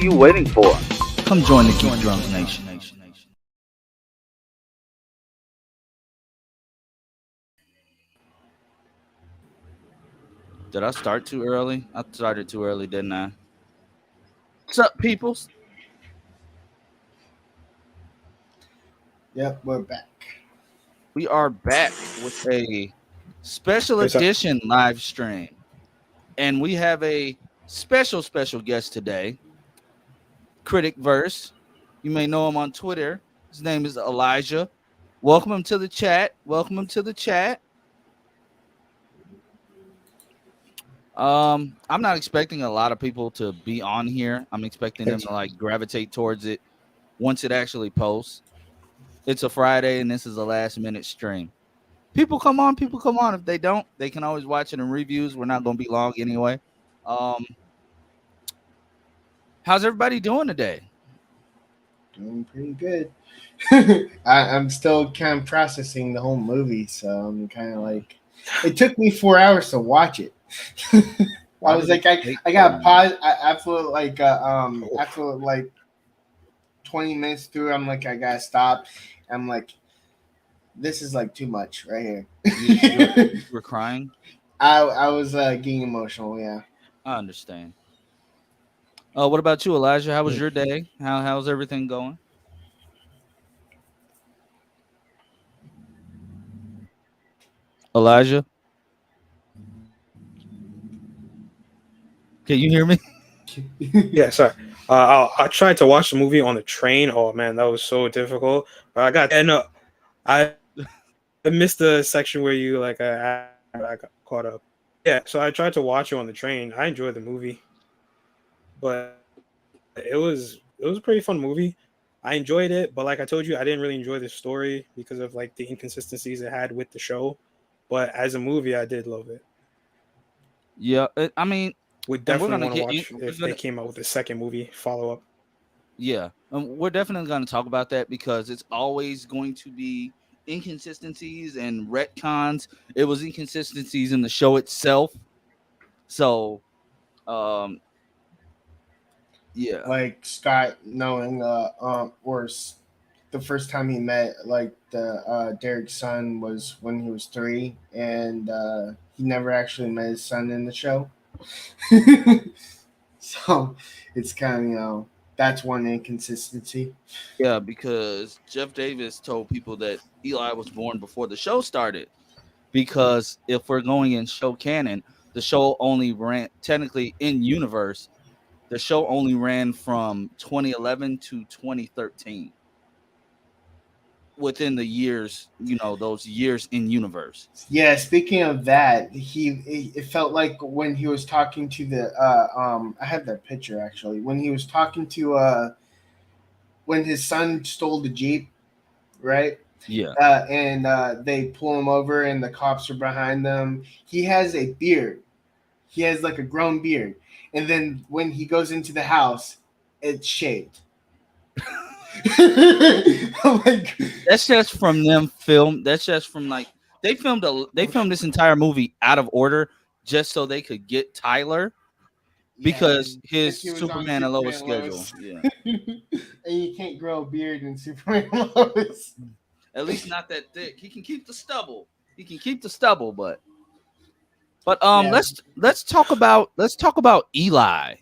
you waiting for? Come join the Geek Drunk Nation. Did I start too early? I started too early, didn't I? What's up, peoples? Yep, we're back. We are back with a special What's up? edition live stream. And we have a special guest today, Critic Verse. You may know him on Twitter. His name is Elijah. Welcome him to the chat. I'm not expecting a lot of people to be on here. I'm expecting them to like gravitate towards it once it actually posts. It's a Friday and this is a last minute stream. People come on. If they don't, they can always watch it in reviews. We're not going to be long anyway. How's everybody doing today? Doing pretty good. I'm still kind of processing the whole movie, so I'm kind of like, it took me 4 hours to watch it. I was like, I got pause. After like 20 minutes through, I'm like, I gotta stop. I'm like, this is like too much right here. You were crying? I was getting emotional. Yeah. I understand. What about you, Elijah? How was your day? How's everything going? Elijah? Can you hear me? Yeah, sorry. I tried to watch the movie on the train. Oh man, that was so difficult. But I missed the section where you I got caught up. Yeah, so I tried to watch it on the train. I enjoyed the movie, but it was a pretty fun movie. I enjoyed it, but like I told you, I didn't really enjoy the story because of like the inconsistencies it had with the show. But as a movie, I did love it. Yeah, I mean, We definitely want to get watch if they came out with a second movie follow up. Yeah, we're definitely going to talk about that because it's always going to be inconsistencies and retcons. It was inconsistencies in the show itself. So, yeah. Like Scott knowing or the first time he met like the Derek's son was when he was 3, and he never actually met his son in the show. So it's kind of that's one inconsistency. Yeah, because Jeff Davis told people that Eli was born before the show started. Because if we're going in show canon, the show only ran technically in universe. The show only ran from 2011 to 2013. Within the years, those years in universe. Yeah, speaking of that, it felt like when he was talking to the I have that picture actually. When he was talking to when his son stole the Jeep, right? Yeah. And they pull him over and the cops are behind them. He has a beard. He has like a grown beard. And then when he goes into the house, it's shaved. Like, that's just from them film. That's just from like they filmed this entire movie out of order just so they could get Tyler because his Superman and Lois schedule. Yeah. And you can't grow a beard in Superman and Lois. At least not that thick. He can keep the stubble. But yeah. let's talk about Eli.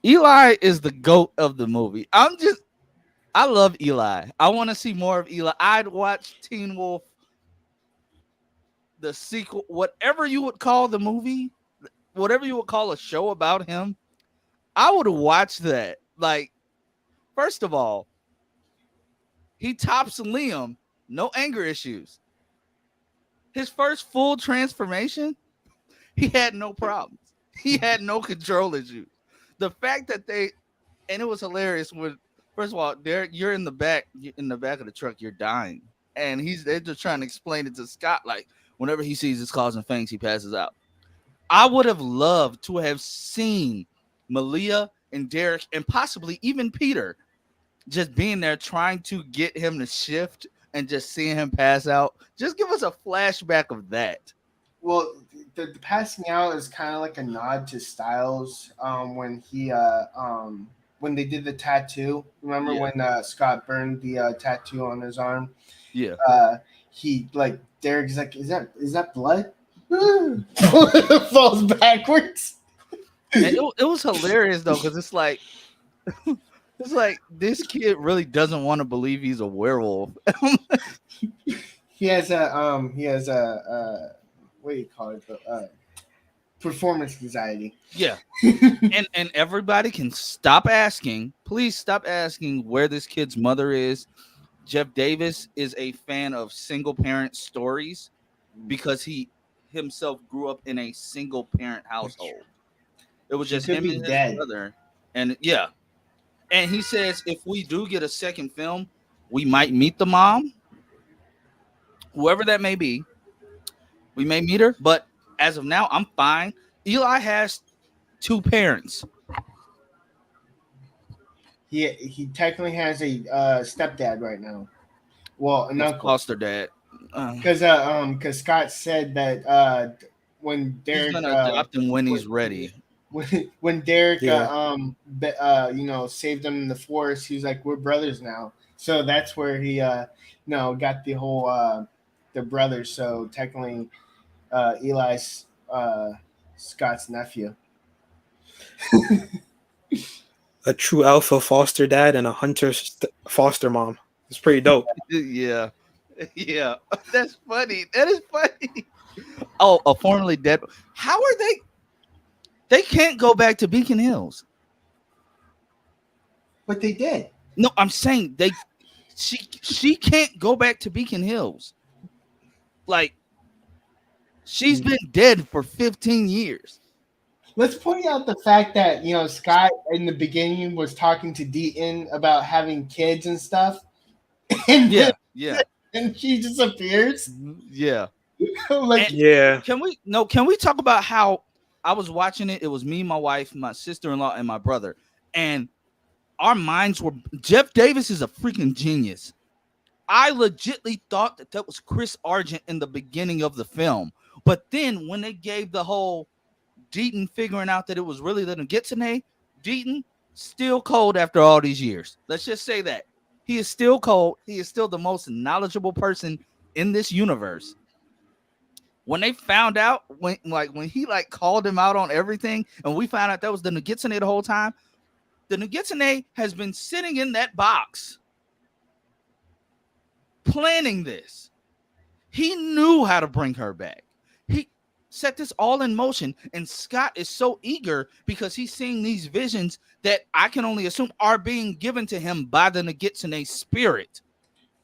Eli is the GOAT of the movie. I love Eli. I want to see more of Eli. I'd watch Teen Wolf, the sequel, whatever you would call the movie, whatever you would call a show about him. I would watch that. Like, first of all, he tops Liam, no anger issues. His first full transformation, he had no problems. He had no control issues. The fact that and it was hilarious when, first of all, Derek, you're in the back of the truck, you're dying. And they're just trying to explain it to Scott, like, whenever he sees his claws and fangs, he passes out. I would have loved to have seen Malia and Derek and possibly even Peter just being there trying to get him to shift and just seeing him pass out. Just give us a flashback of that. Well, the passing out is kind of like a nod to Styles when they did the tattoo. Remember Yeah, when Scott burned the tattoo on his arm? yeah. Uh, he like Derek's like, is that blood? Falls backwards. And it was hilarious though, because it's like this kid really doesn't want to believe he's a werewolf. He has a what do you call it? Performance anxiety. Yeah. And everybody can please stop asking where this kid's mother is. Jeff Davis is a fan of single parent stories because he himself grew up in a single parent household. It was She just could him be and his dead. brother. And yeah. And he says if we do get a second film, we might meet the mom, whoever that may be. We may meet her, but as of now, I'm fine. Eli has two parents. He technically has a stepdad right now. Well, an His uncle. foster dad. Because Scott said that when He's Derek gonna adopt him when he's ready. when Derek Yeah. saved him in the forest, he was like, we're brothers now. So that's where he got the whole the brothers. So technically, Eli's Scott's nephew. A true alpha foster dad and a hunter foster mom. It's pretty dope. Yeah, yeah. That's funny. That is funny. Oh, a formerly dead. How are they? They can't go back to Beacon Hills. But they did. No, I'm saying they. She can't go back to Beacon Hills. Like she's been dead for 15 years. Let's point out the fact that Scott in the beginning was talking to Deaton about having kids and stuff, and Yeah, yeah, and she disappears. yeah. Like, And Yeah. can we talk about how I was watching it? It was me, my wife, my sister-in-law, and my brother. And our minds were Jeff Davis is a freaking genius. I legitly thought that was Chris Argent in the beginning of the film. But then when they gave the whole Deaton figuring out that it was really the Gitsune, Deaton still cold after all these years. Let's just say that. He is still cold. He is still the most knowledgeable person in this universe. When they found out, when he called him out on everything, and we found out that was the Nagitsune the whole time, the Nagitsune has been sitting in that box planning this. He knew how to bring her back. He set this all in motion, and Scott is so eager because he's seeing these visions that I can only assume are being given to him by the Nagitsune spirit.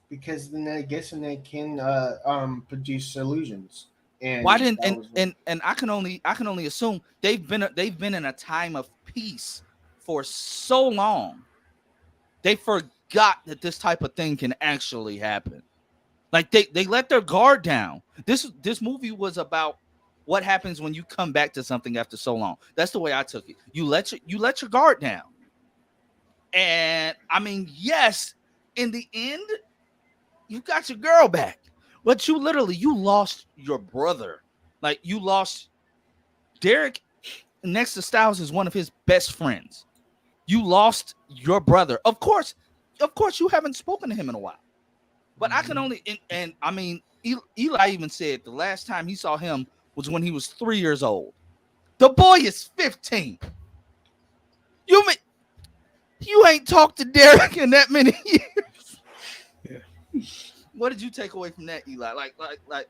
because then I guess and they can produce illusions. And Why didn't that was and I can only assume they've been in a time of peace for so long. They forgot that this type of thing can actually happen. Like they let their guard down. This movie was about what happens when you come back to something after so long. That's the way I took it. You let your guard down. And I mean, yes, in the end, you got your girl back. But you lost your brother. Like you lost Derek next to Styles is one of his best friends. You lost your brother. Of course, you haven't spoken to him in a while. But I can only and I mean Eli even said the last time he saw him was when he was 3 years old. The boy is 15. You ain't talked to Derek in that many years. Yeah. What did you take away from that, Eli?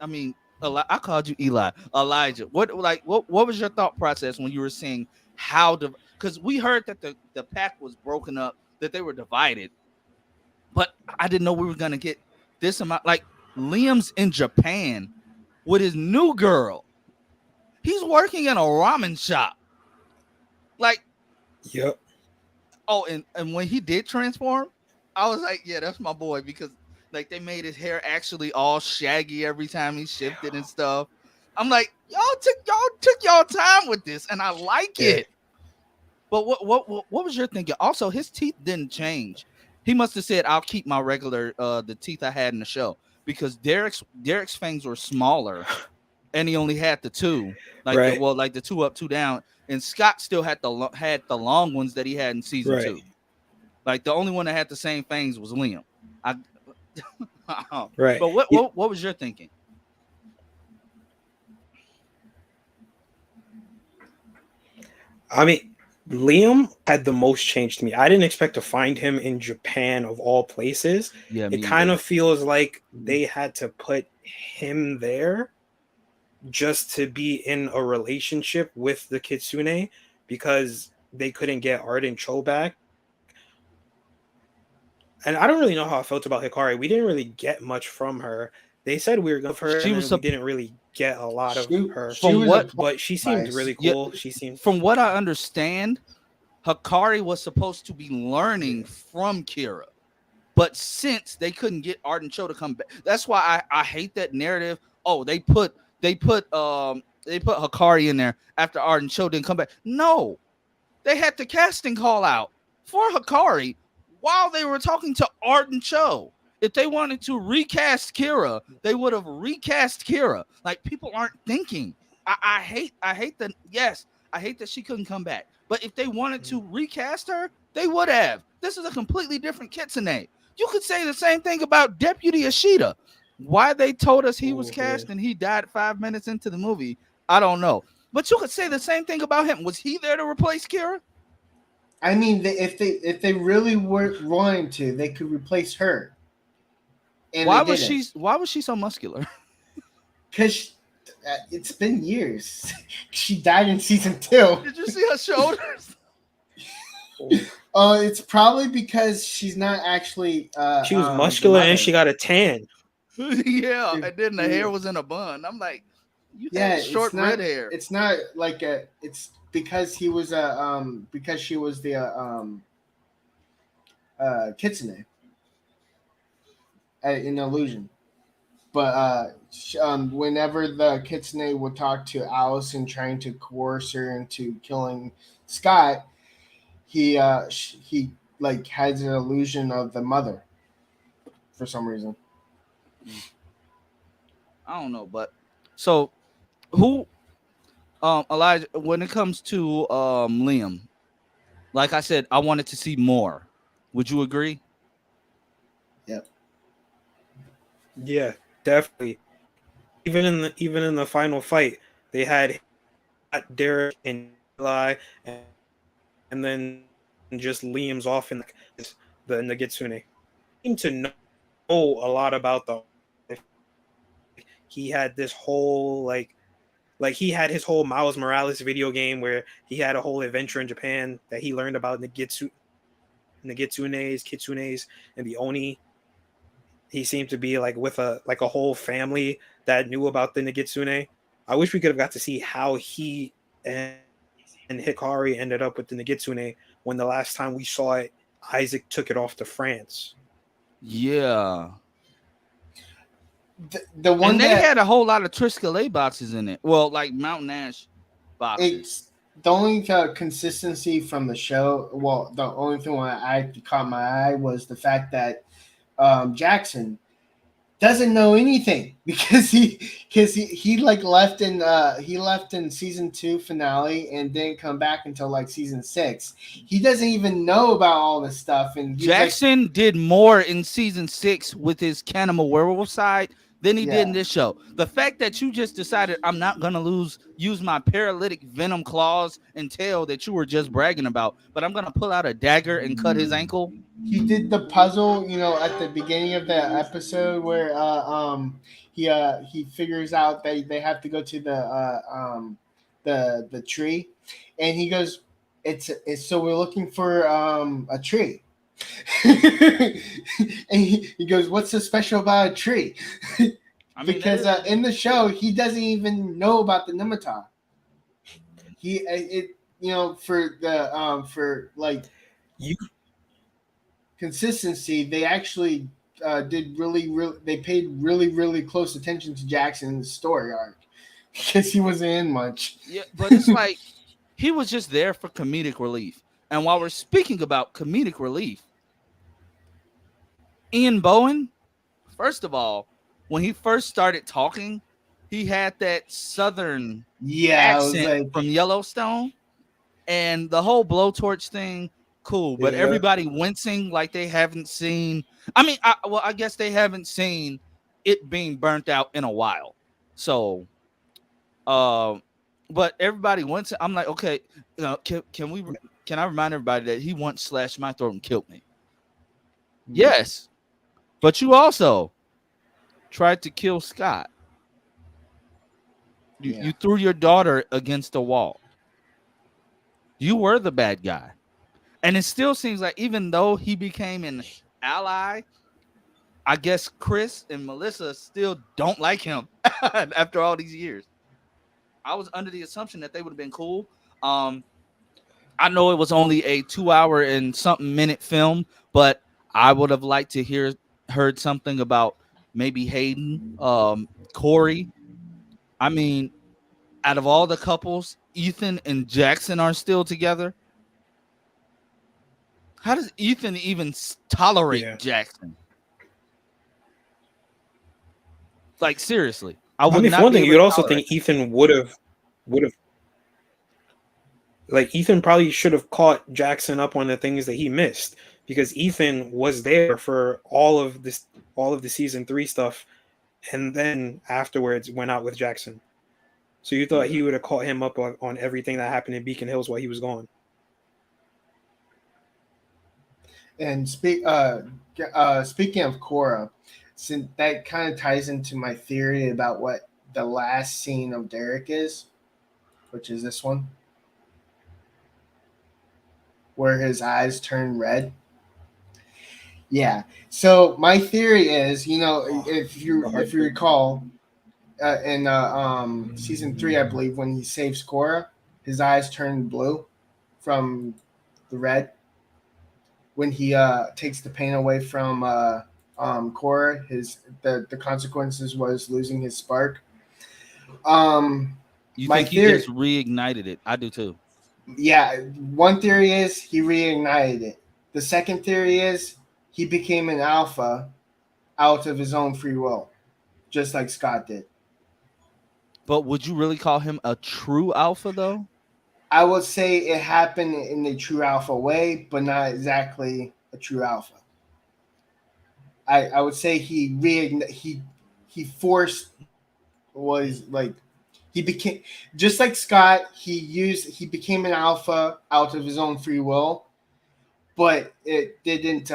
I mean, I called you Eli, Elijah. What was your thought process when you were seeing how because we heard that the pack was broken up, that they were divided, but I didn't know we were gonna get this amount. Like Liam's in Japan with his new girl. He's working in a ramen shop. Like, Yep. oh, and when he did transform, I was like, yeah, that's my boy, because like they made his hair actually all shaggy every time he shifted and stuff. I'm like, y'all took y'all time with this, and I like Yeah. it. But what was your thinking? Also, his teeth didn't change. He must have said, "I'll keep my regular the teeth I had in the show," because Derek's fangs were smaller and he only had the two, Right. like the two up, two down, and Scott still had the long ones that he had in season Right. two. Like the only one that had the same fangs was Liam. I, Right. but Yeah, what was your thinking? I mean, Liam had the most change to me. I didn't expect to find him in Japan of all places. Yeah, It me kind either. of feels like they had to put him there just to be in a relationship with the Kitsune because they couldn't get Arden Cho back. And I don't really know how I felt about Hikari. We didn't really get much from her. They said we were going to her, She and was then we didn't really get a lot of her. She from was a what plot But she seemed device. really yeah, cool. She seemed, from what I understand, Hikari was supposed to be learning yeah. from Kira. But since they couldn't get Arden Cho to come back, that's why I hate that narrative. Oh, they put Hikari in there after Arden Cho didn't come back. No, they had the casting call out for Hikari while they were talking to Arden Cho. If they wanted to recast Kira, they would have recast Kira. Like people aren't thinking. I hate that. Yes, I hate that she couldn't come back. But if they wanted to recast her, they would have. This is a completely different Kitsune. You could say the same thing about Deputy Ashita. Why they told us he was Oh, yeah. cast and he died 5 minutes into the movie, I don't know. But you could say the same thing about him. Was he there to replace Kira? I mean, if they really were wanting to, they could replace her, and they didn't Why was she so muscular? because it's been years. She died in season 2. Did you see her shoulders? It's probably because she's not actually She was the muscular mother. and she got a tan. Yeah, Dude, and then the dude. hair was in a bun. I'm like, you Yeah, had short it's not, red hair. It's not like a. It's because he was a because she was the kitsune in illusion. But whenever the kitsune would talk to Allison, trying to coerce her into killing Scott, he like has an illusion of the mother for some reason. I don't know, but so who Elijah, when it comes to Liam, like I said, I wanted to see more. Would you agree? Yep. Yeah, definitely. Even in the final fight, they had Derek and Eli, and then just Liam's off in the Nagitsune. Seem to know a lot about the. He had this whole like he had his whole Miles Morales video game where he had a whole adventure in Japan that he learned about Nagitsunes, Kitsunes, and the Oni. He seemed to be like with a whole family that knew about the Nagitsune. I wish we could have got to see how he and Hikari ended up with the Nagitsune when the last time we saw it, Isaac took it off to France. Yeah. The one And they that had a whole lot of Triskelay boxes in it. Well, like Mountain Ash boxes. it's the only consistency from the show. Well, the only thing why I caught my eye was the fact that Jackson doesn't know anything because he like left in season 2 finale and didn't come back until like season 6. He doesn't even know about all this stuff, and Jackson did more in season 6 with his cannibal werewolf side than he did in Yeah. this show. The fact that you just decided I'm not gonna use my paralytic venom claws and tail that you were just bragging about, but I'm gonna pull out a dagger and cut his ankle. he did the puzzle, at the beginning of the episode where he figures out that they have to go to the tree, and he goes, it's so we're looking for a tree. And he goes, what's so special about a tree? I mean, Because in the show he doesn't even know about the Nematar. For like You consistency, they actually did they paid really close attention to Jackson's story arc because he wasn't in much. yeah, but it's like he was just there for comedic relief. And while we're speaking about comedic relief, Ian Bowen, first of all, when he first started talking, he had that southern Yeah, I was accent like, from Yellowstone, and the whole blowtorch thing, cool. But Yeah. everybody wincing like they haven't seen. I mean, I guess they haven't seen it being burnt out in a while. So, um, but everybody wincing. I'm like, okay, can we? Can I remind everybody that he once slashed my throat and killed me? Yes, but you also tried to kill Scott. You yeah, you threw your daughter against the wall. You were the bad guy. And it still seems like even though he became an ally, I guess Chris and Melissa still don't like him after all these years. I was under the assumption that they would have been cool. Um, I know it was only a 2 hour and something minute film, but I would have liked to heard something about maybe Hayden, Corey. I mean, out of all the couples, Ethan and Jackson are still together. How does Ethan even tolerate Yeah. Jackson? Like seriously, I I would mean, for not one be thing, able you'd to also tolerate think Ethan would have like Ethan probably should have caught Jackson up on the things that he missed because Ethan was there for all of the season 3 stuff, and then afterwards went out with Jackson. So you thought he would have caught him up on everything that happened in Beacon Hills while he was gone. and speaking of Cora, since that kind of ties into my theory about what the last scene of Derek is, which is this one, where his eyes turn red. Yeah. So my theory is, Oh, the if you heartbreak. recall, in season 3, I believe, when he saves Cora, his eyes turn blue from the red. When he takes the pain away from Cora, the consequences was losing his spark. Um, You my think he theory, just reignited it? I do too. yeah, one theory is he reignited it. The second theory is he became an alpha out of his own free will, just like Scott did. But would you really call him a true alpha though? I would say it happened in the true alpha way, but not exactly a true alpha. I would say he forced was like he became just like Scott. He became an alpha out of his own free will, but it didn't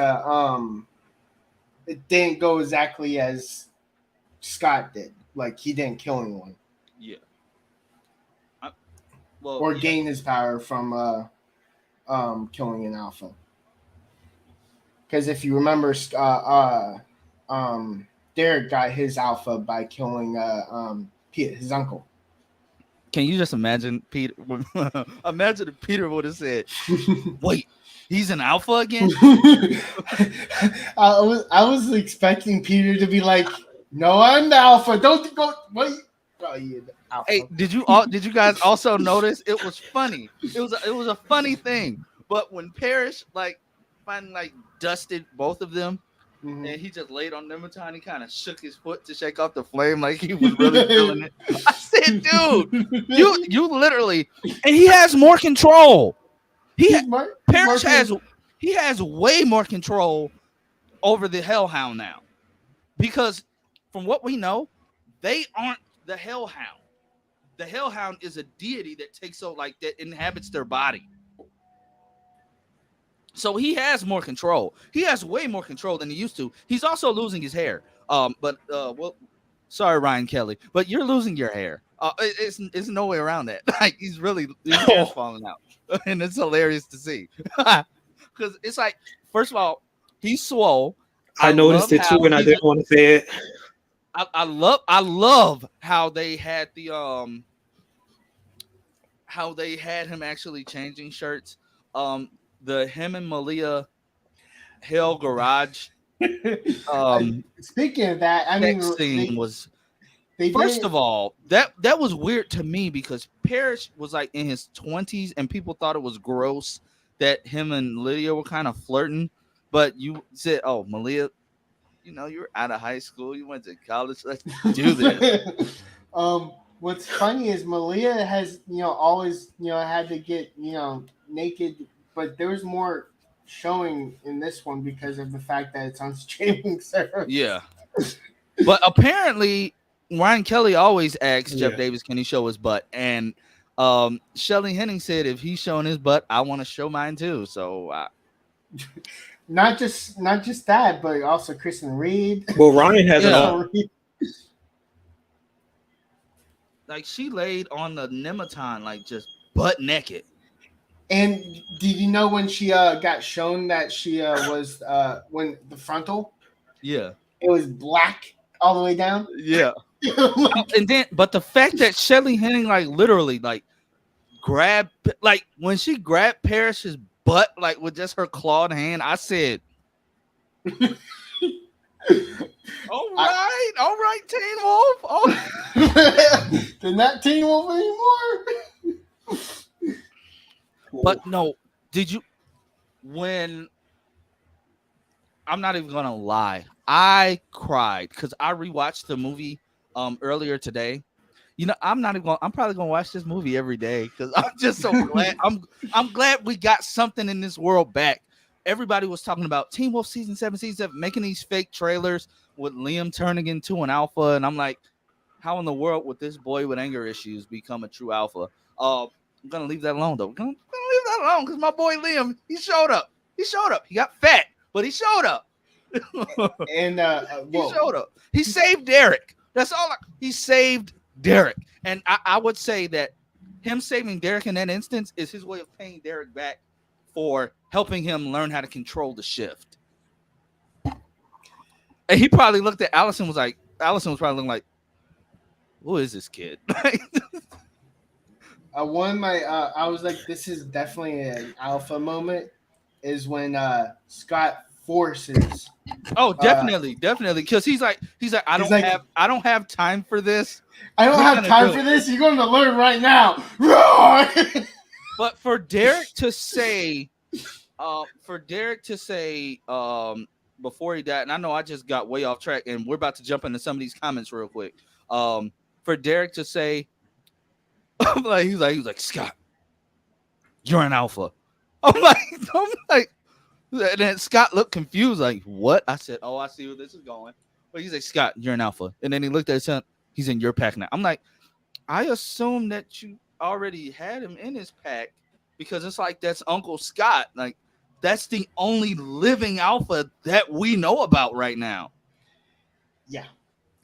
go exactly as Scott did. Like he didn't kill anyone Yeah. I, well, or yeah. gain his power from killing an alpha. Because if you remember, Derek got his alpha by killing his uncle. Can you just imagine Peter? Imagine if Peter would have said, "Wait, he's an alpha again." I was expecting Peter to be like, "No, I'm the alpha. Don't go. Wait, oh, you the Hey, alpha." did you guys also notice it was funny? It was a funny thing. But when Parrish like finally like dusted both of them, Mhm. and he just laid on them and he kind of shook his foot to shake off the flame like he was really feeling it. I said, dude, you literally, and he has more control. He he's mar- he's Parrish marking. has way more control over the Hellhound now because from what we know, they aren't the Hellhound. The Hellhound is a deity that takes over, like that inhabits their body. So he has more control. He has way more control than he used to. He's also losing his hair. Well, sorry, Ryan Kelly, but you're losing your hair. It's no way around that. Like his hair's Oh, falling out, and it's hilarious to see. Because it's like, first of all, he's swole. I I love noticed it how too, and I he. didn't want to say it. I love how they had how they had him actually changing shirts. Um, the him and Malia Hell Garage Speaking of that, I mean, sex scene was, they first did. of all, that was weird to me because Parrish was like in his 20s and people thought it was gross that him and Lydia were kind of flirting. But you said, "Oh, Malia, you were out of high school, you went to college, let's do this." What's funny is Malia has always had to get naked, but there was more showing in this one because of the fact that it's on streaming service. Yeah. But apparently, Ryan Kelly always asks Jeff Yeah. Davis, "Can he show his butt?" And Shelly Henning said, "If he's showing his butt, I want to show mine too." So, Not just that, but also Kristen Reed. Well, Ryan has an Yeah. all. like she laid on the Nematon like just butt naked. And did you know when she got shown that she was when the frontal, Yeah, it was black all the way down? yeah. Like, And then, but the fact that Shelly Henning like literally like grabbed like when she grabbed Parrish's butt like with just her clawed hand, I said, all right, Teen Wolf. Oh, they're not Teen Wolf anymore. but no, did you when I'm not even gonna lie, I cried because I rewatched the movie earlier today. You know, I'm not even gonna, I'm probably gonna watch this movie every day because I'm just so glad. I'm glad we got something in this world back. Everybody was talking about Teen Wolf season 7, making these fake trailers with Liam turning into an alpha, and I'm like, how in the world would this boy with anger issues become a true alpha? I'm gonna leave that alone though. I'm gonna leave that alone because my boy Liam, he showed up. He showed up. He got fat, but he showed up. And He showed up. He saved Derek. That's all. He saved Derek, and I would say that him saving Derek in that instance is his way of paying Derek back for helping him learn how to control the shift. And he probably looked at Allison was probably looking like, who is this kid? one of my I was like, this is definitely an alpha moment. Is when Scott forces. Oh, definitely, because he's like, I don't have time for this. I don't We're have gonna time do for it. this. You're going to learn right now. But for Derek to say, before he died, and I know I just got way off track, and we're about to jump into some of these comments real quick. For Derek to say, he's like Scott, you're an alpha. I'm like, and then Scott looked confused, like what? I said, oh, I see where this is going. But he's like, Scott, you're an alpha, and then he looked at his son. He's in your pack now. I'm like, I assume that you already had him in his pack because it's like that's Uncle Scott. Like that's the only living alpha that we know about right now. Yeah,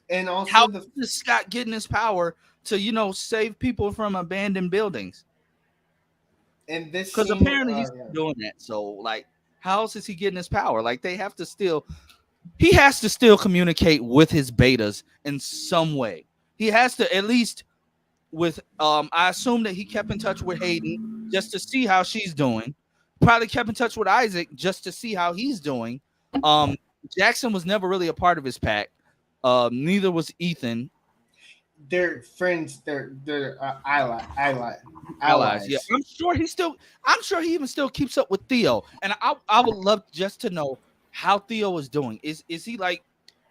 and also how is Scott getting his power to save people from abandoned buildings? And this Because apparently he's doing that. So like, how else is he getting his power? Like he has to still communicate with his betas in some way. He has to at least with I assume that he kept in touch with Hayden just to see how she's doing. Probably kept in touch with Isaac just to see how he's doing. Jackson was never really a part of his pack. Neither was Ethan. They're friends. They're allies. Yeah, I'm sure he even still keeps up with Theo. And I would love just to know how Theo is doing. Is he like,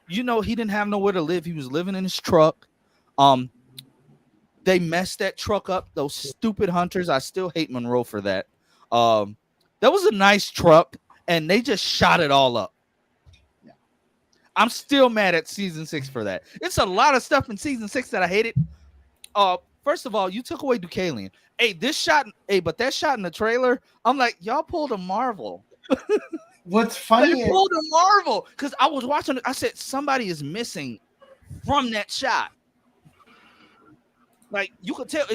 he didn't have nowhere to live. He was living in his truck. They messed that truck up. Those stupid hunters. I still hate Monroe for that. That was a nice truck, and they just shot it all up. Yeah. I'm still mad at season 6 for that. It's a lot of stuff in season 6 that I hated. First of all, you took away Deucalion. But that shot in the trailer, I'm like, y'all pulled a Marvel. What's funny They pulled a Marvel because I was watching it. I said somebody is missing from that shot. Like you could tell,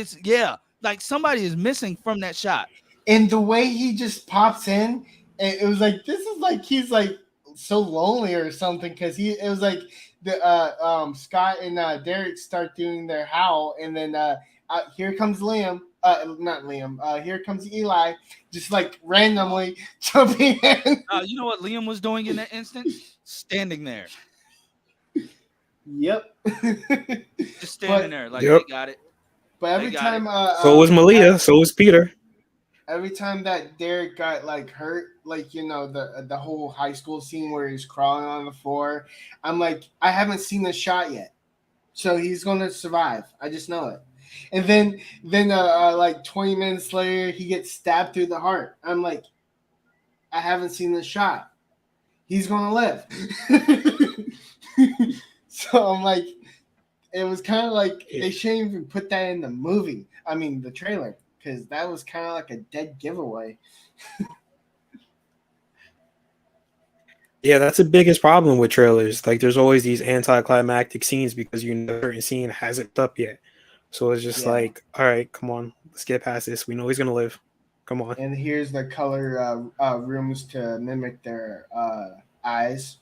like somebody is missing from that shot. And the way he just pops in, it was like this is like he's like so lonely or something because it was like the Scott and Derek start doing their howl, and then here comes Liam. Not Liam. Here comes Eli, just like randomly jumping in. You know what Liam was doing in that instance? Standing there. Yep. Just standing there, like Yep. they got it. But every time, so was Malia. So was Peter. Every time that Derek got like hurt, like the whole high school scene where he's crawling on the floor, I'm like, I haven't seen the shot yet. so he's gonna survive. I just know it. And then like 20 minutes later, he gets stabbed through the heart. I'm like, I haven't seen the shot. He's gonna live. So I'm like, it was kind of like they shouldn't even put that in the movie. I mean, the trailer, because that was kind of like a dead giveaway. Yeah, that's the biggest problem with trailers. Like, there's always these anticlimactic scenes because you know a certain scene hasn't up yet. So it's just like, all right, come on, let's get past this. We know he's gonna live. Come on. And here's the color rooms to mimic their eyes.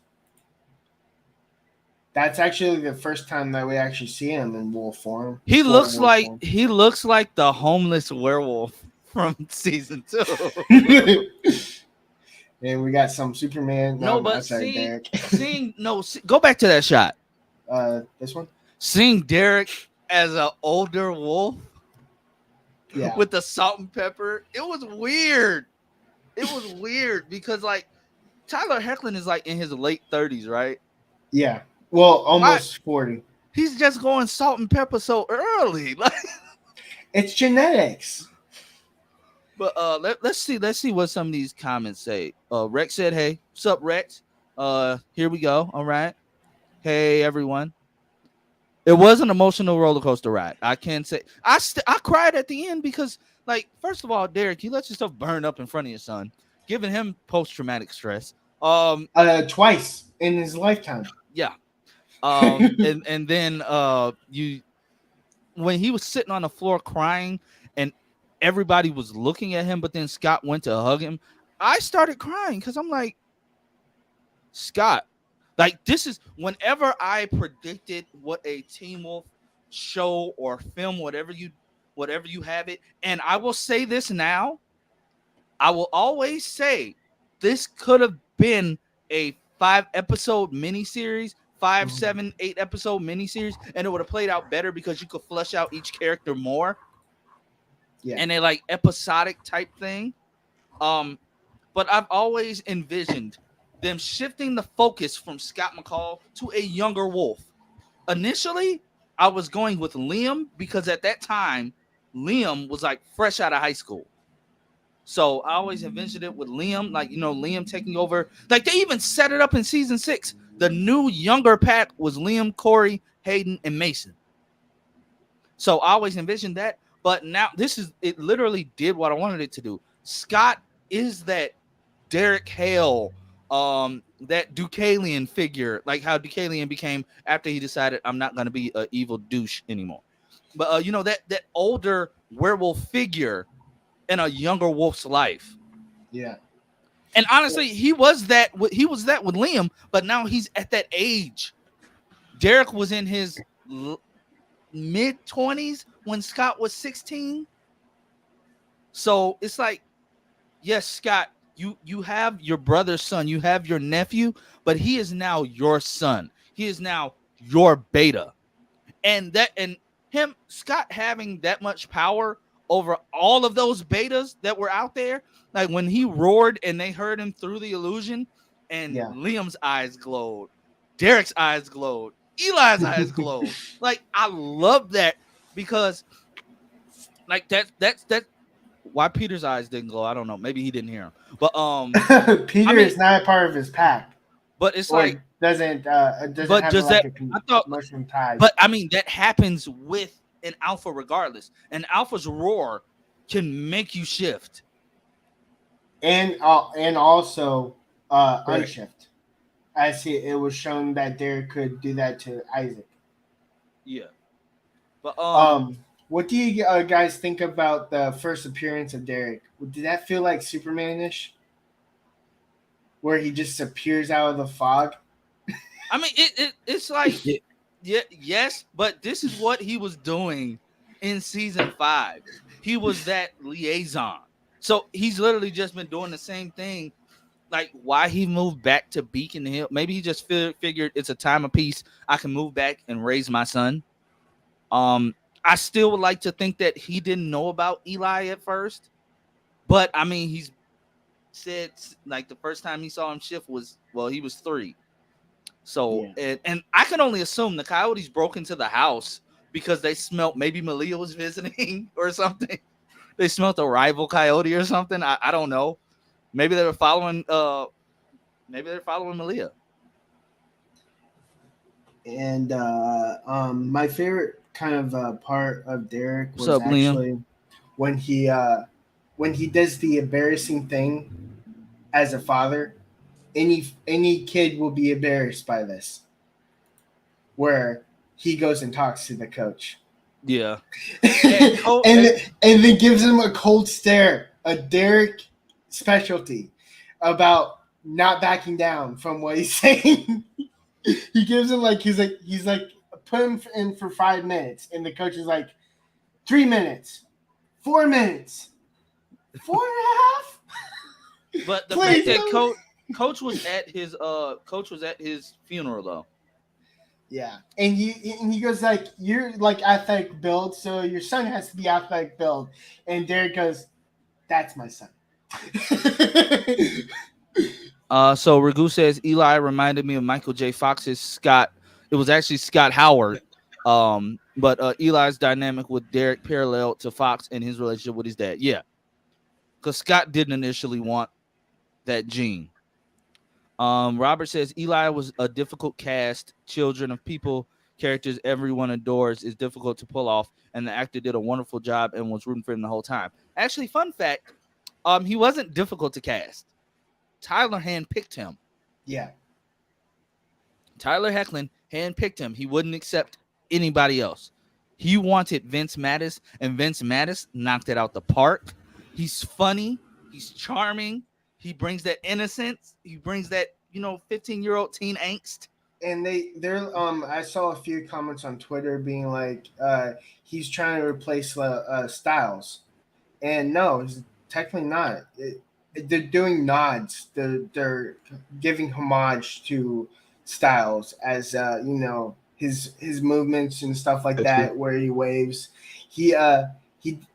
That's actually the first time that we actually see him in wolf form. He Full looks wolf like form. he looks like the homeless werewolf from season 2. And we got some Superman. No, but I'm sorry, Derek. Go back to that shot. This one. Seeing Derek as an older wolf, Yeah. with the salt and pepper, it was weird. It was weird because like Tyler Hoechlin is like in his late 30s, right? Yeah. Well, almost 40. He's just going salt and pepper so early. Like, it's genetics. but let's see what some of these comments say. Rex said, "Hey, what's up, Rex? Here we go. All right. Hey, everyone. It was an emotional roller coaster ride. I can say I cried at the end because, like, first of all, Derek, you let yourself burn up in front of your son, giving him post-traumatic stress. Twice in his lifetime. Yeah. And then when he was sitting on the floor crying and everybody was looking at him, but then Scott went to hug him, I started crying because I'm like, Scott, like, this is whenever I predicted what a Teen Wolf show or film, whatever you have it, and I will say this now, I will always say this could have been a 5-episode miniseries, 5, 7, 8-episode miniseries, and it would have played out better because you could flesh out each character more. Yeah. And a like episodic type thing. But I've always envisioned them shifting the focus from Scott McCall to a younger Wolf. Initially, I was going with Liam because at that time, Liam was like fresh out of high school. So I always envisioned it with Liam, like, Liam taking over. Like, they even set it up in season 6. The new younger pack was Liam, Corey, Hayden, and Mason. So I always envisioned that. But now it literally did what I wanted it to do. Scott is that Derek Hale, that Deucalion figure, like how Deucalion became after he decided I'm not going to be an evil douche anymore. But, that older werewolf figure in a younger wolf's life. Yeah. And honestly, he was that with Liam, but now he's at that age. Derek was in his mid-20s when Scott was 16. So it's like, yes, Scott, you have your brother's son, you have your nephew, but he is now your son. He is now your beta. And Scott having that much power over all of those betas that were out there, like when he roared and they heard him through the illusion, and Liam's eyes glowed, Derek's eyes glowed, Eli's eyes glowed. Like, I love that because, like, that's why Peter's eyes didn't glow. I don't know. Maybe he didn't hear him. But Peter is not a part of his pack. But it's like doesn't but have does like that? a I thought, mushroom tide. but I mean that happens with an alpha regardless. An alpha's roar can make you shift, and also unshift. I see. It was shown that Derek could do that to Isaac. Yeah. But what do you guys think about the first appearance of Derek? Did that feel like Superman-ish? Where he just appears out of the fog? I mean, it's like, yes, but this is what he was doing in season 5. He was that liaison. So he's literally just been doing the same thing. Like, why he moved back to Beacon Hill? Maybe he just figured it's a time of peace. I can move back and raise my son. I still would like to think that he didn't know about Eli at first, but I mean, he's said like the first time he saw him shift was, well, he was 3. So Yeah. and I can only assume the coyotes broke into the house because they smelt maybe Malia was visiting or something. They smelt a rival coyote or something. I don't know. Maybe they were following maybe they're following Malia. And my favorite kind of part of Derek What's was up, Liam? actually when he does the embarrassing thing as a father. Any kid will be embarrassed by this, where he goes and talks to the coach, Yeah. And and and then gives him a cold stare, a Derek specialty about not backing down from what he's saying. He gives him like he's like put him in for 5 minutes, and the coach is like 3 minutes, 4 minutes, 4.5. but the fact Please that no. coach was at his funeral though. Yeah, and he goes like, you're like athletic build, so your son has to be athletic build, and Derek goes, that's my son. So Ragu says Eli reminded me of Michael J. Fox's Scott. It was actually Scott Howard. But Eli's dynamic with Derek paralleled to Fox and his relationship with his dad. Yeah, because Scott didn't initially want that gene. Robert says Eli was a difficult cast. Children of people, characters everyone adores is difficult to pull off, and the actor did a wonderful job and was rooting for him the whole time. Actually, fun fact, he wasn't difficult to cast. Tyler handpicked him. Yeah, Tyler Hecklin handpicked him. He wouldn't accept anybody else. He wanted Vince Mattis, and Vince Mattis knocked it out the park. He's funny. He's charming. He brings that innocence. He brings that 15-year-old teen angst. and they're I saw a few comments on Twitter being like, he's trying to replace Styles, and no, it's technically not. They're doing nods. They're giving homage to Styles as his movements and stuff like That's that, where he waves. He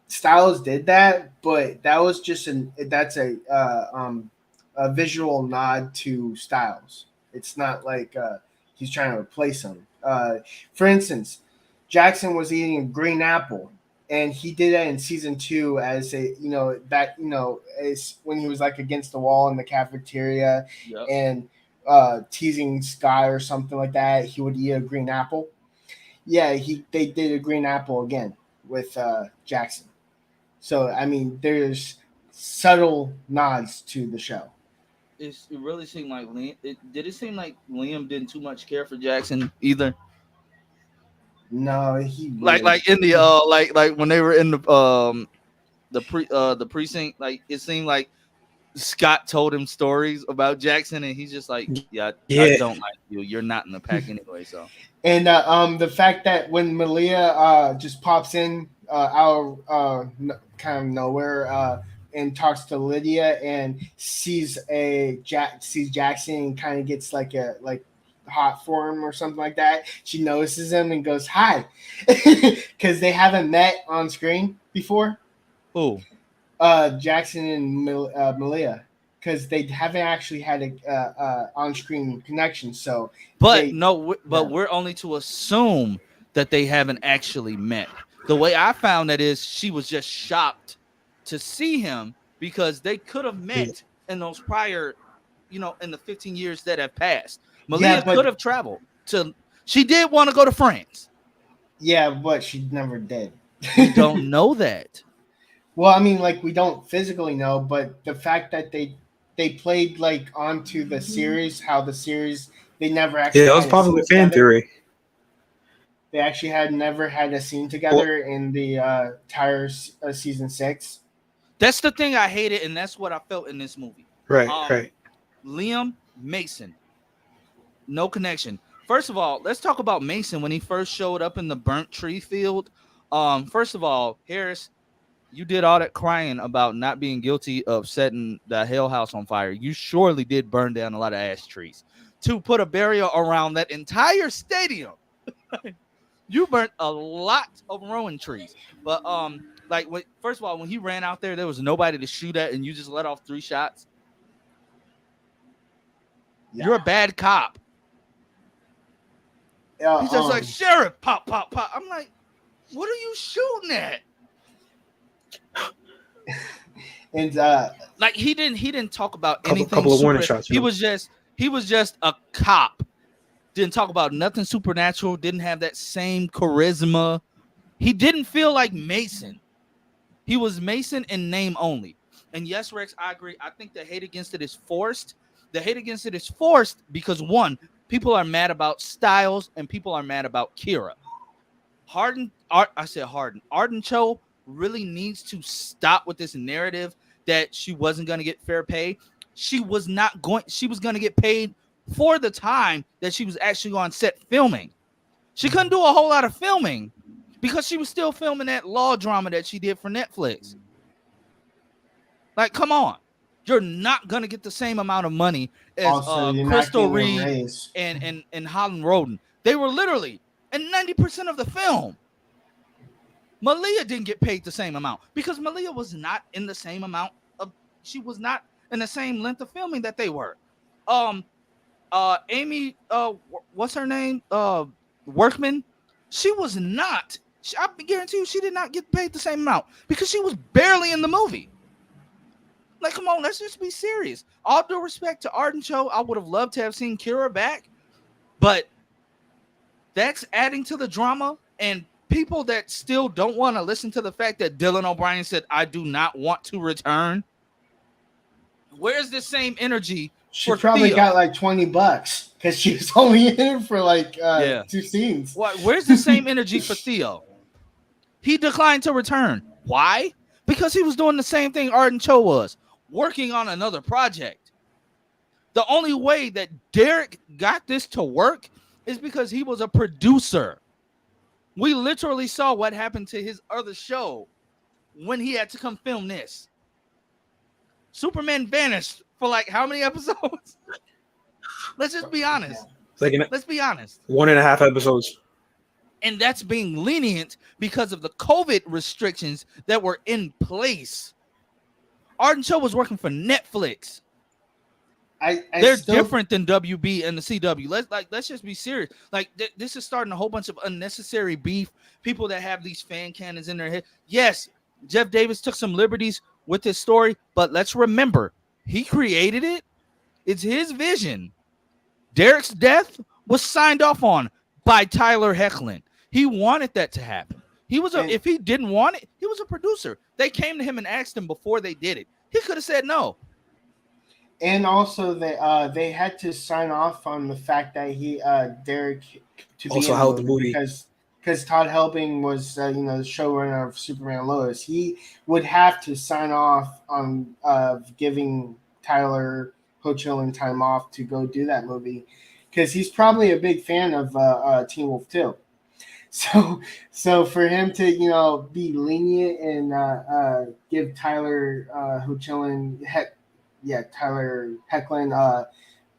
Styles did that, but that was just that's a visual nod to Styles. It's not like he's trying to replace him. For instance, Jackson was eating a green apple, and he did that in season 2 as a back as when he was like against the wall in the cafeteria Yep. and teasing Sky or something like that. He would eat a green apple. Yeah, they did a green apple again with Jackson. So I mean, there's subtle nods to the show. It really seemed like Liam. Did it seem like Liam didn't too much care for Jackson either? No, he Like really. in the like when they were in the precinct, like it seemed like Scott told him stories about Jackson, and he's just like, yeah, I yeah. don't like you. You're not in the pack anyway. So And the fact that when Malia just pops in out of kind of nowhere and talks to Lydia and sees sees Jackson and kind of gets like a hot for him or something like that. She notices him and goes hi, because they haven't met on screen before. who? Jackson and Malia. Because they haven't actually had a on-screen connection, so But they no, but yeah. we're only to assume that they haven't actually met. The way I found that is she was just shocked to see him because they could have met in those prior, in the 15 years that have passed. Malia but could have traveled to. She did want to go to France. yeah, but she never did. We don't know that. Well, I mean, like we don't physically know, but the fact that they played like onto the series, how the series they never Yeah, actually that was had a scene popular fan together. theory. They actually had never had a scene Well, together in the entire season 6. That's the thing I hated, and that's what I felt in this movie. right, Um, right. Liam Mason, no connection. First of all, let's talk about Mason when he first showed up in the burnt tree field. First of all, Harris, you did all that crying about not being guilty of setting the Hell House on fire. You surely did burn down a lot of ash trees to put a barrier around that entire stadium. You burnt a lot of rowan trees. But like first of all, when he ran out there was nobody to shoot at, and you just let off 3 shots. Yeah. You're a bad cop. He's just like, sheriff, pop, pop, pop. I'm like, what are you shooting at? and Like he didn't talk about anything couple of warning super. shots. He was just a cop. Didn't talk about nothing supernatural. Didn't have that same charisma. He didn't feel like Mason. He was Mason in name only. And yes, Rex, I agree. I think the hate against it is forced. The hate against it is forced because one, people are mad about Styles and people are mad about Kira. Arden Cho really needs to stop with this narrative that she wasn't going to get fair pay. She was going to get paid for the time that she was actually on set filming. She couldn't do a whole lot of filming because she was still filming that law drama that she did for Netflix. Like, come on. You're not going to get the same amount of money as Crystal Reed and Holland Roden. They were literally in 90% of the film. Malia didn't get paid the same amount because Malia was not in the same amount of, she was not in the same length of filming that they were. Amy, what's her name? Workman. She was not. I guarantee you, she did not get paid the same amount because she was barely in the movie. Like, come on, let's just be serious. All due respect to Arden Cho, I would have loved to have seen Kira back, but that's adding to the drama. And people that still don't want to listen to the fact that Dylan O'Brien said, I do not want to return. Where's the same energy? She probably got like $20 because she was only in it for like 2 scenes. Where's the same energy for Theo? He declined to return. Why? Because he was doing the same thing Arden Cho was, working on another project. The only way that Derek got this to work is because he was a producer. We literally saw what happened to his other show when he had to come film this. Superman vanished for like how many episodes? Let's just be honest. Let's be honest. 1.5 episodes. And that's being lenient because of the COVID restrictions that were in place. Arden Cho was working for Netflix. They're different than WB and the CW. Let's just be serious. Like this is starting a whole bunch of unnecessary beef. People that have these fan cannons in their head. Yes, Jeff Davis took some liberties with his story, but let's remember, he created it. It's his vision. Derek's death was signed off on by Tyler Hoechlin. He wanted that to happen. If he didn't want it, he was a producer. They came to him and asked him before they did it. He could have said no. And also, they had to sign off on the fact that Derek to also be in held the movie because Todd Helbing was the showrunner of Superman Lois. He would have to sign off on giving Tyler Hoechlin time off to go do that movie because he's probably a big fan of Teen Wolf 2. So for him to be lenient and give Tyler Tyler Hoechlin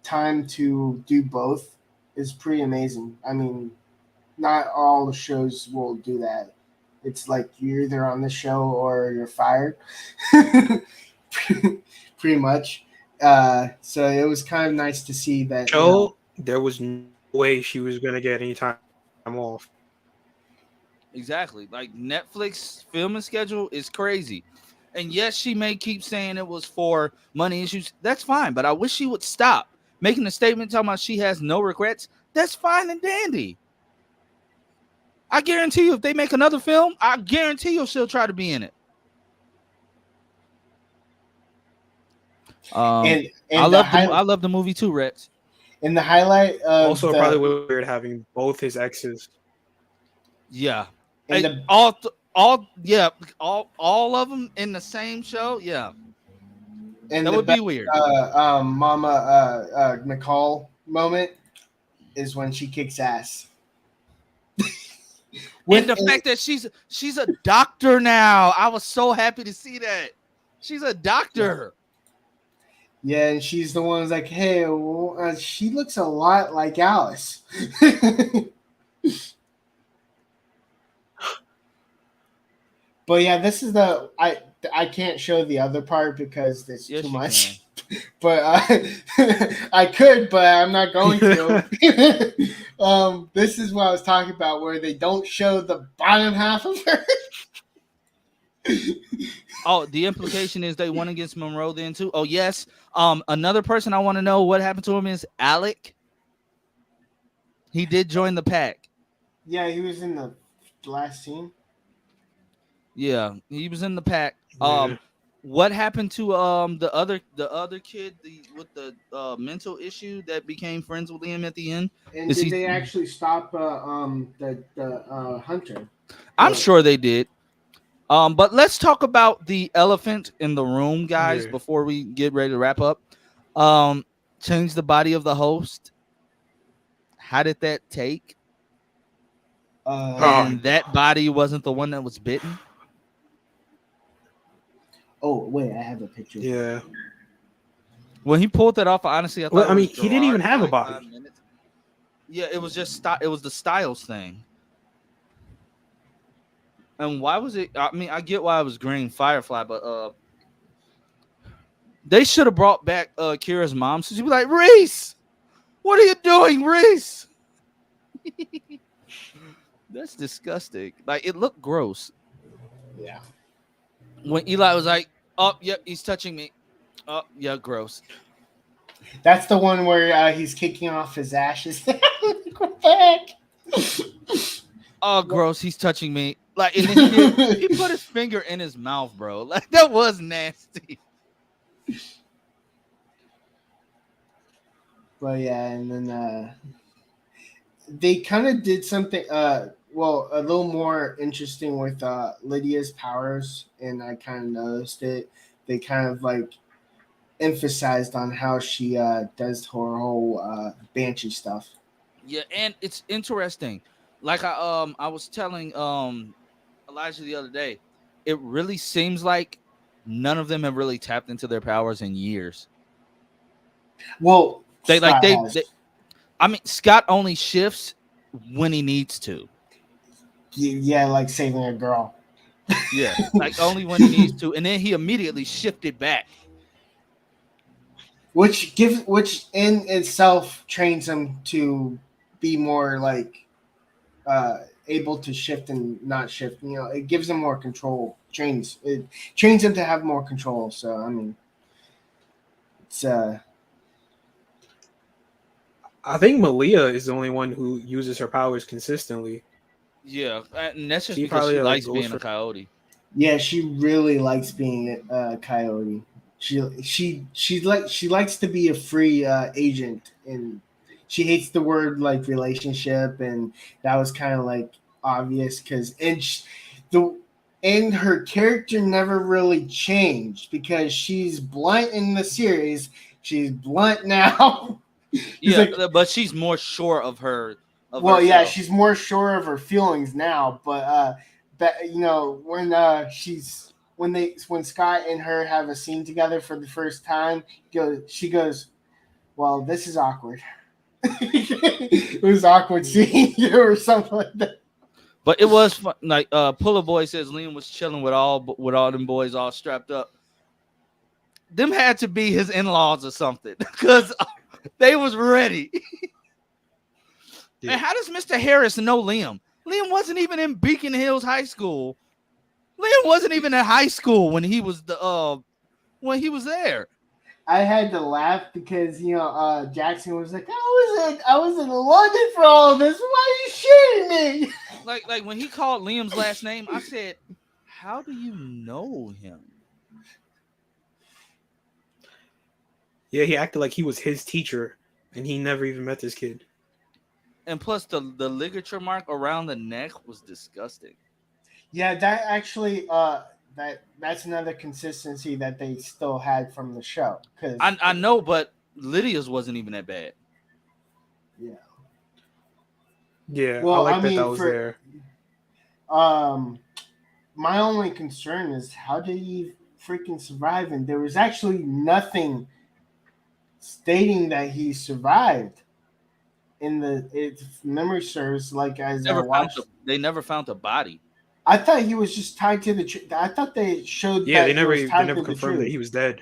time to do both is pretty amazing. I mean, not all the shows will do that. It's like you're either on the show or you're fired, pretty much. So it was kind of nice to see that. There was no way she was going to get any time off. Exactly. Like Netflix filming schedule is crazy. And yes, she may keep saying it was for money issues. That's fine. But I wish she would stop making a statement talking about she has no regrets. That's fine and dandy. I guarantee you, if they make another film, I guarantee you she'll try to be in it. I love the movie too, Rex. And the highlight of also probably weird having both his exes. Yeah. All of them in the same show. Yeah. And that would be weird. Mama Nicole moment is when she kicks ass. And the fact that she's a doctor now. I was so happy to see that. She's a doctor. Yeah, and she's the one who's like, hey, she looks a lot like Alice. But yeah, this is I can't show the other part because there's too much. but I could, but I'm not going to. This is what I was talking about, where they don't show the bottom half of her. Oh, the implication is they won against Monroe then too. Oh yes. Another person I want to know what happened to him is Alec. He did join the pack. Yeah, he was in the last scene. Yeah, he was in the pack. Yeah. What happened to the other kid with the mental issue that became friends with him at the end? And Is did he? they actually stop the hunter? I'm Or- sure they did. But let's talk about the elephant in the room, guys, Yeah. before we get ready to wrap up. Um, change the body of the host. How did that take? Oh. And that body wasn't the one that was bitten. oh wait, I have a picture. Yeah. When he pulled that off, honestly, I thought Well, I it was mean, he didn't even Gerard have for a like body. 5 minutes. Yeah, it was just it was the Styles thing. And why was it? I mean, I get why it was Green Firefly, but they should have brought back Kira's mom. So she'd be like, Reese, what are you doing, Reese? That's disgusting. Like it looked gross. Yeah. When Eli was like, "Oh, yep, he's touching me." Oh, yeah, gross. That's the one where he's kicking off his ashes. Go back. Oh, gross. He's touching me. Like, and then he put his finger in his mouth, bro. Like that was nasty. But yeah, and then they kind of did something well, a little more interesting with Lydia's powers, and I kind of noticed it. They kind of like emphasized on how she does her whole banshee stuff. Yeah, and it's interesting. Like I was telling Elijah the other day, it really seems like none of them have really tapped into their powers in years. Well, They like Scott has. they I mean, Scott only shifts when he needs to. Yeah, like saving a girl. Yeah, like only when he needs to, and then he immediately shifted back. Which in itself trains him to be more like able to shift and not shift. You know, it gives him more control. It trains him to have more control. So I mean, it's I think Malia is the only one who uses her powers consistently. Yeah, and that's just She because probably, she like, likes goes being a for- coyote. yeah, she really likes being a coyote. She likes to be a free agent, and she hates the word like relationship, and that was kind of like obvious because the and her character never really changed because she's blunt in the series. She's blunt now. It's Yeah, like, but she's more sure of well, yeah, herself. she's more sure of her feelings now, but you know when Scott and her have a scene together for the first time, she goes, "Well, this is awkward." It was awkward seeing you or something like that. But it was fun. Like Puller Boy says, Liam was chilling with all them boys all strapped up. Them had to be his in-laws or something because they was ready. Yeah. And how does Mr. Harris know Liam? Liam wasn't even in Beacon Hills High School. Liam wasn't even in high school when he was there. I had to laugh because Jackson was like, I was in London for all of this. Why are you shooting me? Like when he called Liam's last name, I said, "How do you know him?" Yeah, he acted like he was his teacher, and he never even met this kid. And plus, the ligature mark around the neck was disgusting. Yeah, that actually that's another consistency that they still had from the show. Cause I know, but Lydia's wasn't even that bad. yeah. Yeah, Well, I like I that mean, was for- there. My only concern is how did he freaking survive? And there was actually nothing stating that he survived. If memory serves, like as I watched, They never found the body. I thought he was just tied to the. I thought they showed. Yeah, that they he was never tied to the confirmed that tree. he was dead.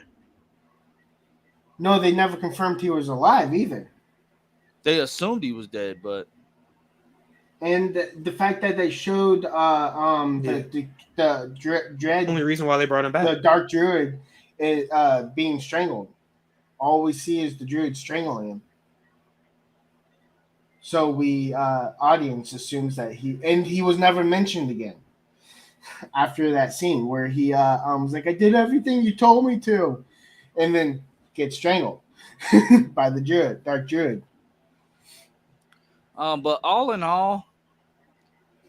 No, they never confirmed he was alive either. They assumed he was dead, but And the fact that they showed Yeah. the dread Only reason why they brought him the back. dark druid is being strangled. All we see is the druid strangling him. So we audience assumes that he was never mentioned again after that scene where he was like, I did everything you told me to, and then gets strangled by the druid, dark druid. but all in all,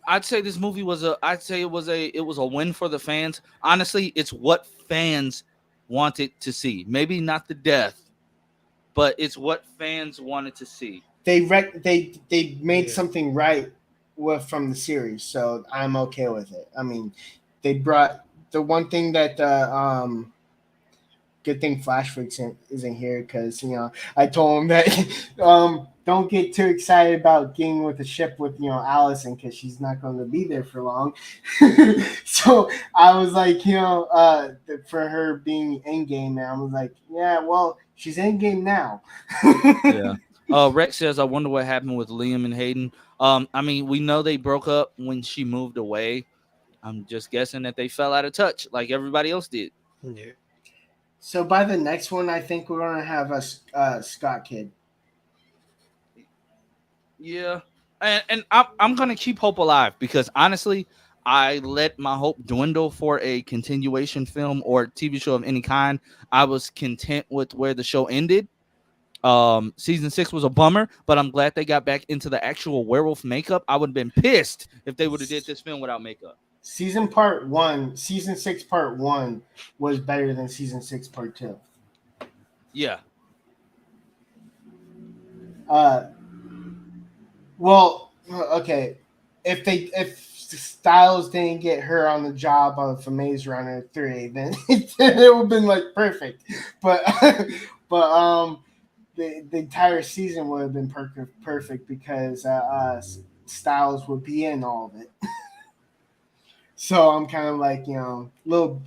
I'd say this movie was a. I'd say it was a win for the fans. Honestly, it's what fans wanted to see. Maybe not the death, but it's what fans wanted to see. They made Yeah. something right from the series, so I'm okay with it. I mean, they brought the one thing that good thing Flashfix isn't here because I told him that don't get too excited about getting with the ship with Allison because she's not going to be there for long. So I was like for her being in game, I was like, yeah, well, she's in game now. Yeah. Rex says, "I wonder what happened with Liam and Hayden." I mean, we know they broke up when she moved away. I'm just guessing that they fell out of touch, like everybody else did. Yeah. So by the next one, I think we're gonna have a Scott kid. Yeah, and I'm gonna keep hope alive because honestly, I let my hope dwindle for a continuation film or TV show of any kind. I was content with where the show ended. Season 6 was a bummer, but I'm glad they got back into the actual werewolf makeup. I would have been pissed if they would have did this film without makeup. Season 6 part 1 was better than season 6 part 2. Yeah, Uh, well, okay, if Styles didn't get her on the job for Maze Runner 3, then it would have been like perfect. But but the entire season would have been perfect because Styles would be in all of it. So I'm kind of like little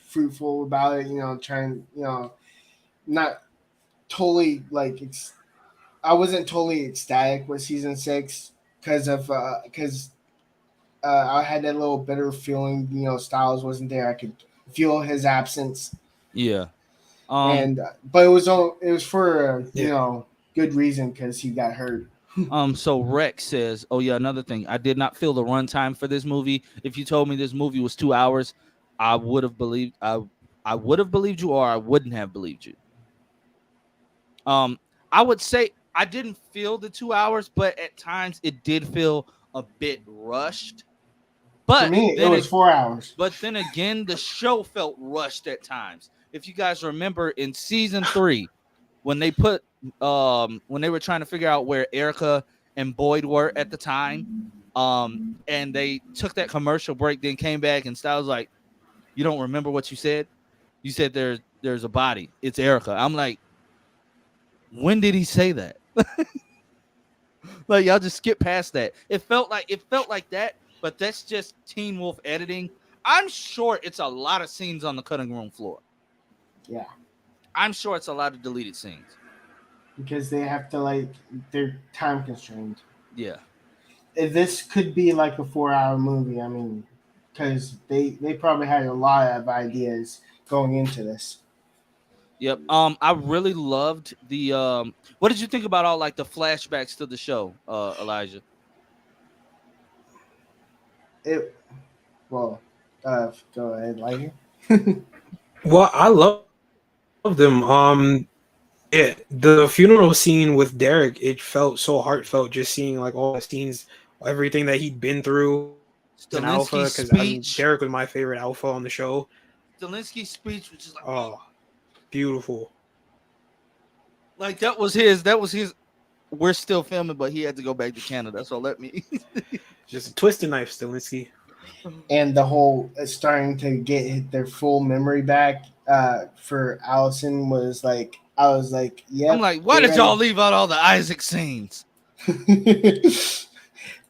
fruitful about it. Trying not totally like I wasn't totally ecstatic with season 6 because I had that little bitter feeling. Styles wasn't there. I could feel his absence, yeah. Um, and but it was for Yeah. good reason because he got hurt. So Rex says, "Oh yeah, another thing. I did not feel the runtime for this movie. If you told me this movie was 2 hours, I would have believed. I would have believed you, or I wouldn't have believed you. Um, I would say I didn't feel the 2 hours, but at times it did feel a bit rushed. For But me, it then was 4 hours. But then again, the show felt rushed at times. If you guys remember in season 3, when they when they were trying to figure out where Erica and Boyd were at the time, and they took that commercial break, then came back and Styles was like, "You don't remember what you said? You said there's a body. It's Erica." I'm like, when did he say that? Like y'all just skip past that. It felt like that, but that's just Teen Wolf editing. I'm sure it's a lot of scenes on the cutting room floor. Yeah, I'm sure it's a lot of deleted scenes. because they have to they're time constrained. Yeah. This could be like a 4 hour movie. I mean, because they probably had a lot of ideas going into this. Yep. I really loved the what did you think about all like the flashbacks to the show, Elijah? It well, go ahead, Liger. Well, I love them. Yeah, the funeral scene with Derek, it felt so heartfelt just seeing like all the scenes, everything that he'd been through as an alpha. Stilinski's Because I mean, speech. Derek was my favorite alpha on the show. Stilinski's speech, which is Oh, beautiful. like that was his we're still filming, but he had to go back to Canada. So let me Just a twisted knife, Stilinski. And the whole starting to get their full memory back for Allison was like, I was like, I'm yep. like, why did y'all leave out all the Isaac scenes?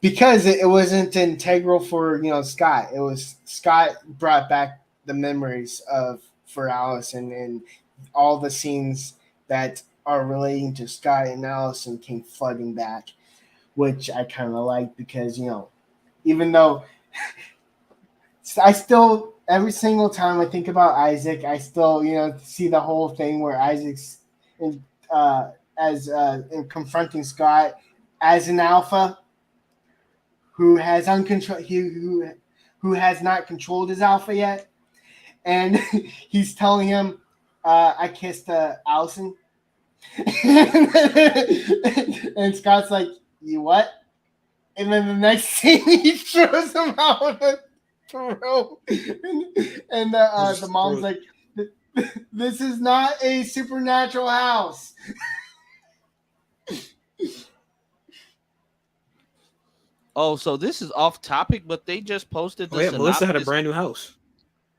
Because it wasn't integral for Scott. It was Scott brought back the memories of for Allison, and all the scenes that are relating to Scott and Allison came flooding back, which I kind of like because even though I still every single time I think about Isaac, I still see the whole thing where Isaac's in, as in confronting Scott as an alpha who has who has not controlled his alpha yet, and he's telling him, "I kissed Allison," and Scott's like, "You what?" And then the next scene, he throws him out of the room, and the mom's like, "This is not a supernatural house." Oh, so this is off topic, but they just posted the Oh yeah, Melissa had a synopsis. brand new house.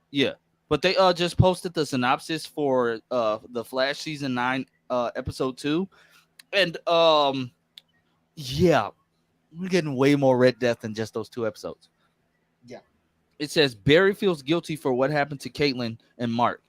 Yeah, but they just posted the synopsis for the Flash season 9 episode 2, and yeah, we're getting way more Red Death than just those 2 episodes. Yeah. It says Barry feels guilty for what happened to Caitlin and Mark.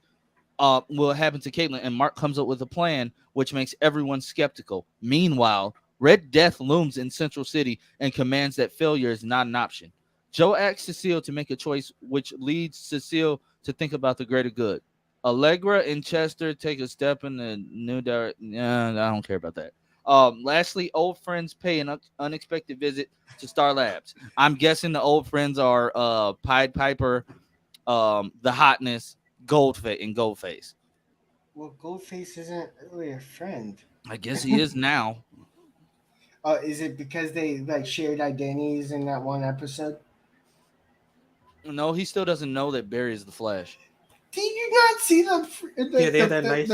What happened to Caitlin, and Mark comes up with a plan which makes everyone skeptical. Meanwhile, Red Death looms in Central City and commands that failure is not an option. Joe asks Cecile to make a choice, which leads Cecile to think about the greater good. Allegra and Chester take a step in the new direction. Yeah, I don't care about that. Lastly, old friends pay an unexpected visit to Star Labs. I'm guessing the old friends are Pied Piper, the Hotness, Goldface. Well, Goldface isn't really a friend. I guess he is now. Is it because they shared identities in that one episode? No, he still doesn't know that Barry is the Flash. Did you not see Yeah, they had that nice.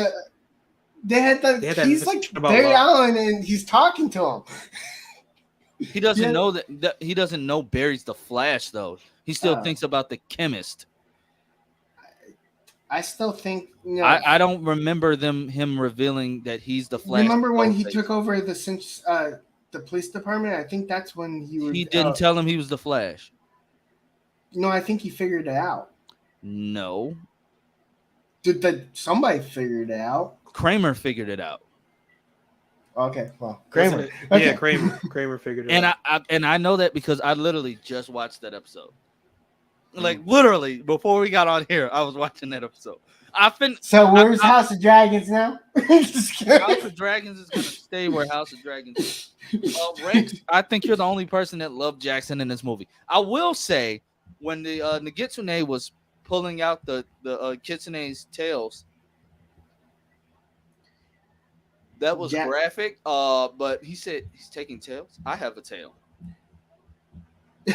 They had he's like Barry Allen, and he's talking to him. He doesn't know that he doesn't know Barry's the Flash though. He still thinks about the chemist. I still think I don't remember him revealing that he's the Flash. Remember when he took over the police department? I think that's when he didn't tell him he was the Flash. No, I think he figured it out. No. Somebody figured it out? Kramer figured it out. Okay, well, Kramer. Okay. Yeah, Kramer figured it out. And I know that because I literally just watched that episode. Like literally before we got on here, I was watching that episode. So where's House of Dragons now? House of Dragons is gonna stay where House of Dragons is. Rex, I think you're the only person that loved Jackson in this movie. I will say when the Nagitsune was pulling out the Kitsune's tails, that was graphic. But he said he's taking tails. I have a tail.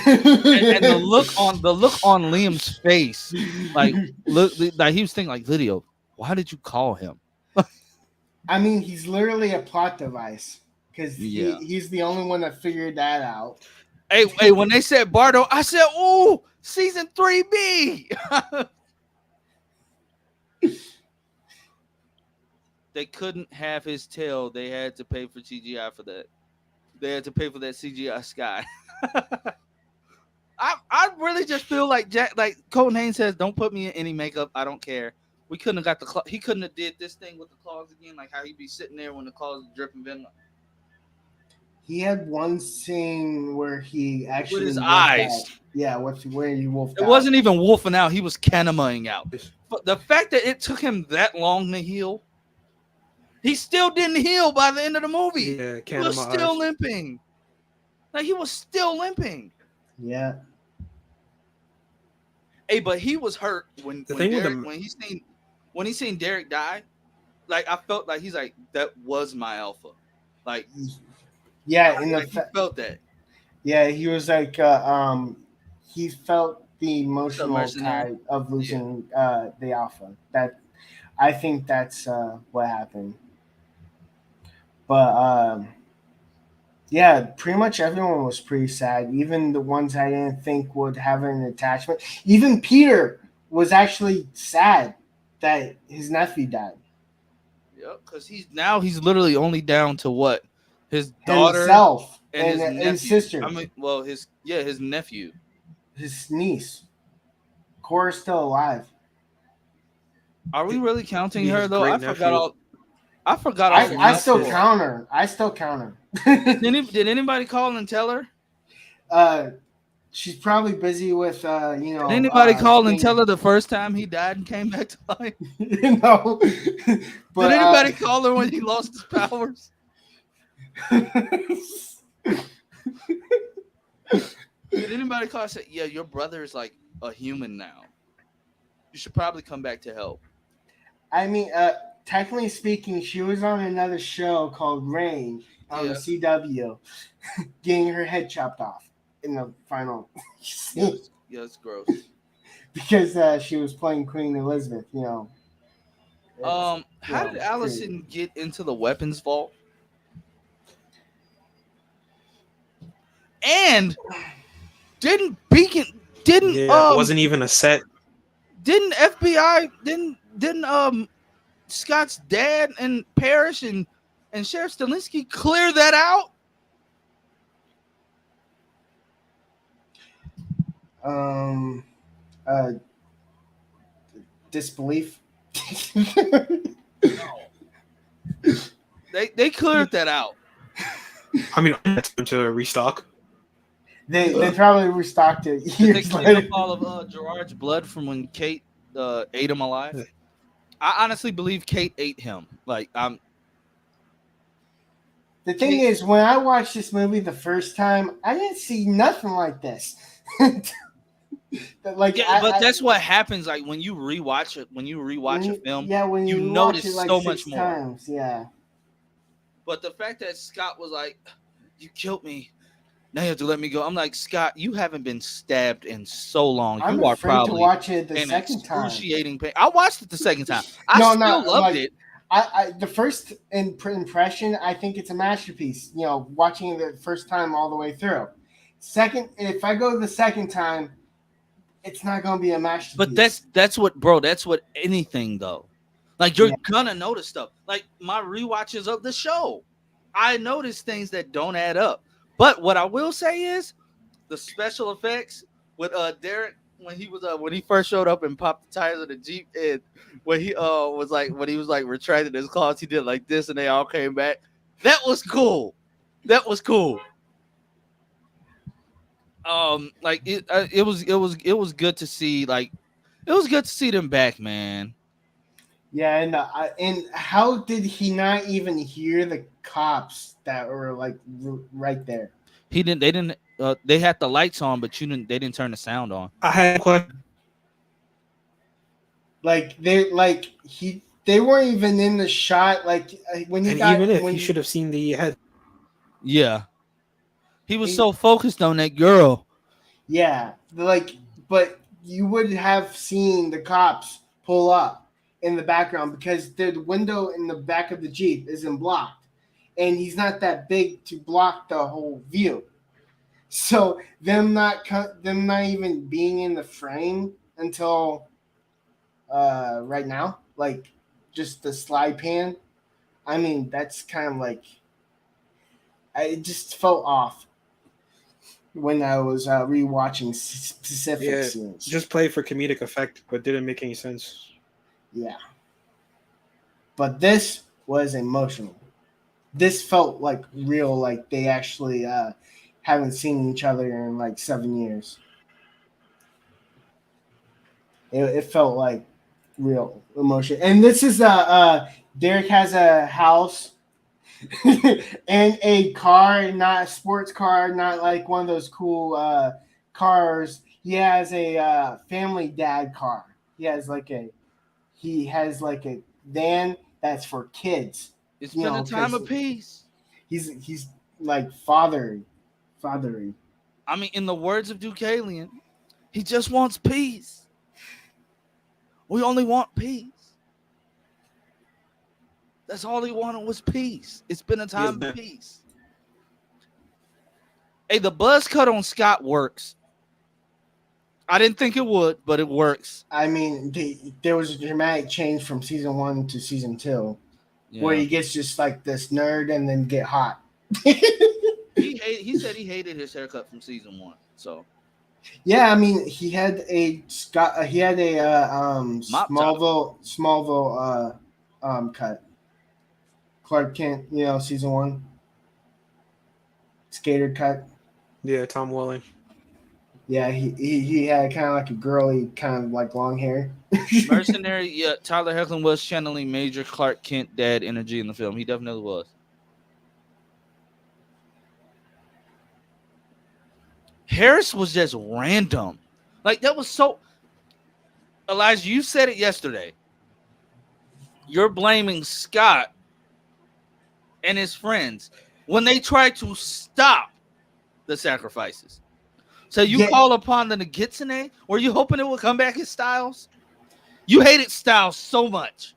and the look on Liam's face, like he was thinking, like, Lydia, why did you call him? I mean, he's literally a plot device because he's the only one that figured that out. Hey, when they said Bardo, I said, "Oh, season 3B." They couldn't have his tail. They had to pay for CGI for that. They had to pay for that CGI sky. I really just feel like Colton Haynes says, don't put me in any makeup. I don't care. We couldn't have got he couldn't have did this thing with the claws again, like how he'd be sitting there when the claws are dripping venom. He had one scene where he actually with his eyes. Out. Yeah, where he wolfed out. It wasn't even wolfing out. He was kanamaing out. But the fact that it took him that long to heal, he still didn't heal by the end of the movie. Yeah, he was still limping. Like he was still limping. Yeah. Hey, but he was hurt when he seen Derek die. Like I felt like he's like, that was my alpha. Like yeah, he felt that. Yeah, he was like he felt the emotional tide of losing the alpha. That I think that's what happened. But yeah, pretty much everyone was pretty sad. Even the ones I didn't think would have an attachment. Even Peter was actually sad that his nephew died. Yep, because he's literally only down to what? His daughter himself and his sister. I mean, well, his nephew. His niece. Cora's still alive. Are we really counting be her his though? great nephew. I forgot all I about still this. count her. I still count her. Did anybody call and tell her? She's probably busy with Did anybody call and tell being, her the first time he died and came back to life? you know. Did But anybody call her when he lost his powers? Did anybody call and say, "Yeah, your brother is like a human now. You should probably come back to help." I mean, technically speaking, she was on another show called Rain on the Yes, CW, getting her head chopped off in the final scene yes, yes. Gross. because she was playing Queen Elizabeth. It's, How did it's crazy. Allison get into the weapons vault? And didn't Beacon didn't Yeah, it wasn't even a set. didn't FBI didn't Scott's dad and Parrish and Sheriff Stilinski clear that out? Um, uh, disbelief. No. They cleared that out. I mean, to restock. They probably restocked it Did they years clean up later. all of Gerard's blood from when Kate ate him alive? I honestly believe Kate ate him. Like I'm. The thing is, when I watched this movie the first time, I didn't see nothing like this. Like, Yeah, but that's what happens. Like when you rewatch it, when you rewatch a film, yeah, when you you notice watch it like so 6 much more. times, yeah. But the fact that Scott was like, "You killed me. Now you have to let me go." I'm like, Scott, you haven't been stabbed in so long. I'm You are afraid to probably watch it the in second time. excruciating pain. I watched it the second time. I No, still no, loved like, it. the first impression, I think it's a masterpiece. Watching it the first time all the way through. Second, if I go the second time, it's not going to be a masterpiece. But that's what, bro. That's what anything though. Like you're gonna notice stuff. Like my rewatches of the show, I notice things that don't add up. But what I will say is the special effects with Derek when he first showed up and popped the tires of the Jeep, and when he when he was like retracting his claws, he did like this and they all came back. That was cool. That was cool. Like it was good to see, like it was good to see them back, man. Yeah, and how did he not even hear the cops that were like right there? He didn't. They didn't. They had the lights on, but you didn't. They didn't turn the sound on. I had a question. Like they weren't even in the shot. Like when he And got even if when you should have seen the head. Yeah, he was so focused on that girl. Yeah, but you would have seen the cops pull up in the background because the window in the back of the Jeep isn't blocked, and he's not that big to block the whole view. So them not even being in the frame until right now, like just the slide pan. I mean, that's kind of like it just felt off when I was rewatching specific scenes. Just play for comedic effect, but didn't make any sense. Yeah. But this was emotional. This felt like real, like they actually haven't seen each other in like 7 years. It felt like real emotion. And this is Derek has a house and a car, not a sports car, not like one of those cool cars. He has a family dad car. He has like a van that's for kids. It's been a time of peace. He's like fathery. I mean, in the words of Duke Alien, he just wants peace. We only want peace. That's all he wanted was peace. It's been a time of peace. Hey, the buzz cut on Scott works. I didn't think it would, but it works. I mean, there was a dramatic change from season 1 to season 2, where he gets just like this nerd and then get hot. He said he hated his haircut from season 1. So Yeah, I mean, he had a Scott. He had a Mop top. Smallville cut. Clark Kent, season one skater cut. Yeah, Tom Welling. Yeah, he had kind of like a girly, kind of like long hair. Mercenary, yeah, Tyler Hoechlin was channeling major Clark Kent dad energy in the film. He definitely was. Harris was just random. Like that was so Elijah, you said it yesterday. You're blaming Scott and his friends when they tried to stop the sacrifices. So you Yeah, call upon the Nagitsune? Were you hoping it would come back as Styles? You hated Styles so much.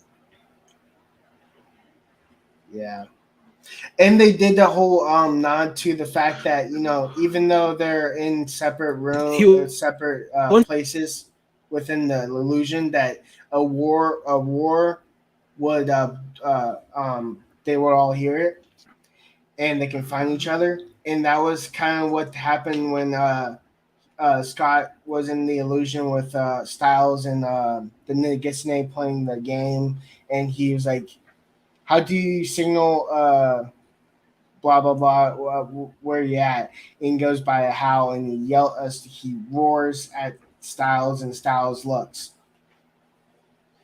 yeah. And they did the whole nod to the fact that even though they're in separate He separate one. places within the illusion, that a war would they would all hear it and they can find each other. And that was kind of what happened when Scott was in the illusion with Styles and the Nagitsune playing the game, and he was like, "How do you signal?" Blah blah blah. Where you at? And he goes by a howl, and he roars at Styles, and Styles looks.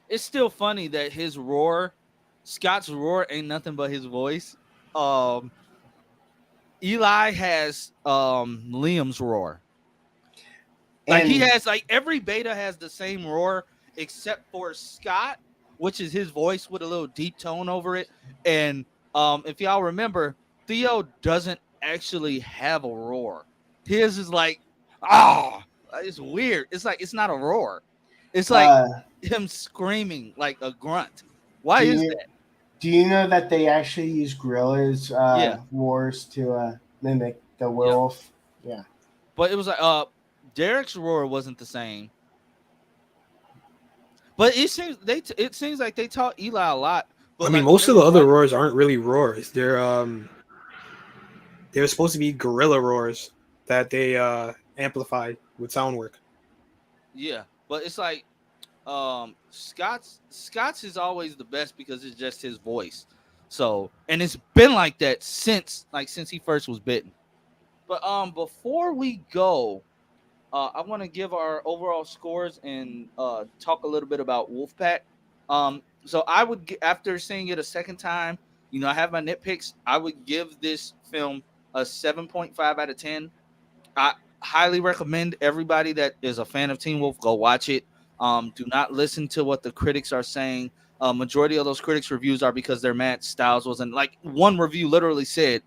It's still funny that his roar, Scott's roar, ain't nothing but his voice. Um, Eli has Liam's roar. Like he And has like every beta has the same roar except for Scott, which is his voice with a little deep tone over it. And if y'all remember, Theo doesn't actually have a roar. His is like, ah, it's weird. It's like it's not a roar. It's like uh, him screaming like a grunt. Why do is you that? do you know that they actually use gorillas Yeah, roars to mimic the yep. werewolf? Yeah. But it was like Derek's roar wasn't the same. But it seems like they taught Eli a lot. I But mean, like when most they of the were other writing, roars aren't really roars. They're supposed to be gorilla roars that they amplify with sound work. yeah. But it's like Scott's is always the best because it's just his voice. So and it's been like that since he first was bitten. But before we go, I want to give our overall scores and talk a little bit about Wolfpack. So I would after seeing it a second time, I have my nitpicks. I would give this film a 7.5 out of 10. I highly recommend everybody that is a fan of Teen Wolf go watch it. Do not listen to what the critics are saying. Majority of those critics reviews are because they're mad Styles wasn't like one review literally said,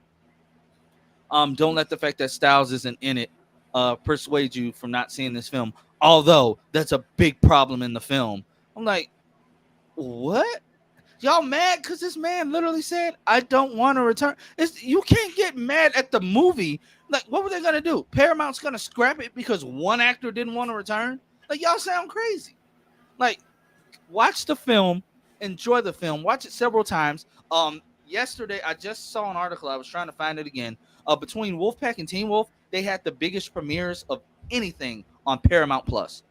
don't let the fact that Styles isn't in it persuade you from not seeing this film. Although that's a big problem in the film. I'm like, what? Y'all mad because this man literally said, I don't want to return. You can't get mad at the movie. Like, what were they going to do? Paramount's going to scrap it because one actor didn't want to return? Like, y'all sound crazy. Like, watch the film, enjoy the film, watch it several times. Yesterday, I just saw an article. I was trying to find it again. Between Wolfpack and Teen Wolf, they had the biggest premieres of anything on Paramount Plus.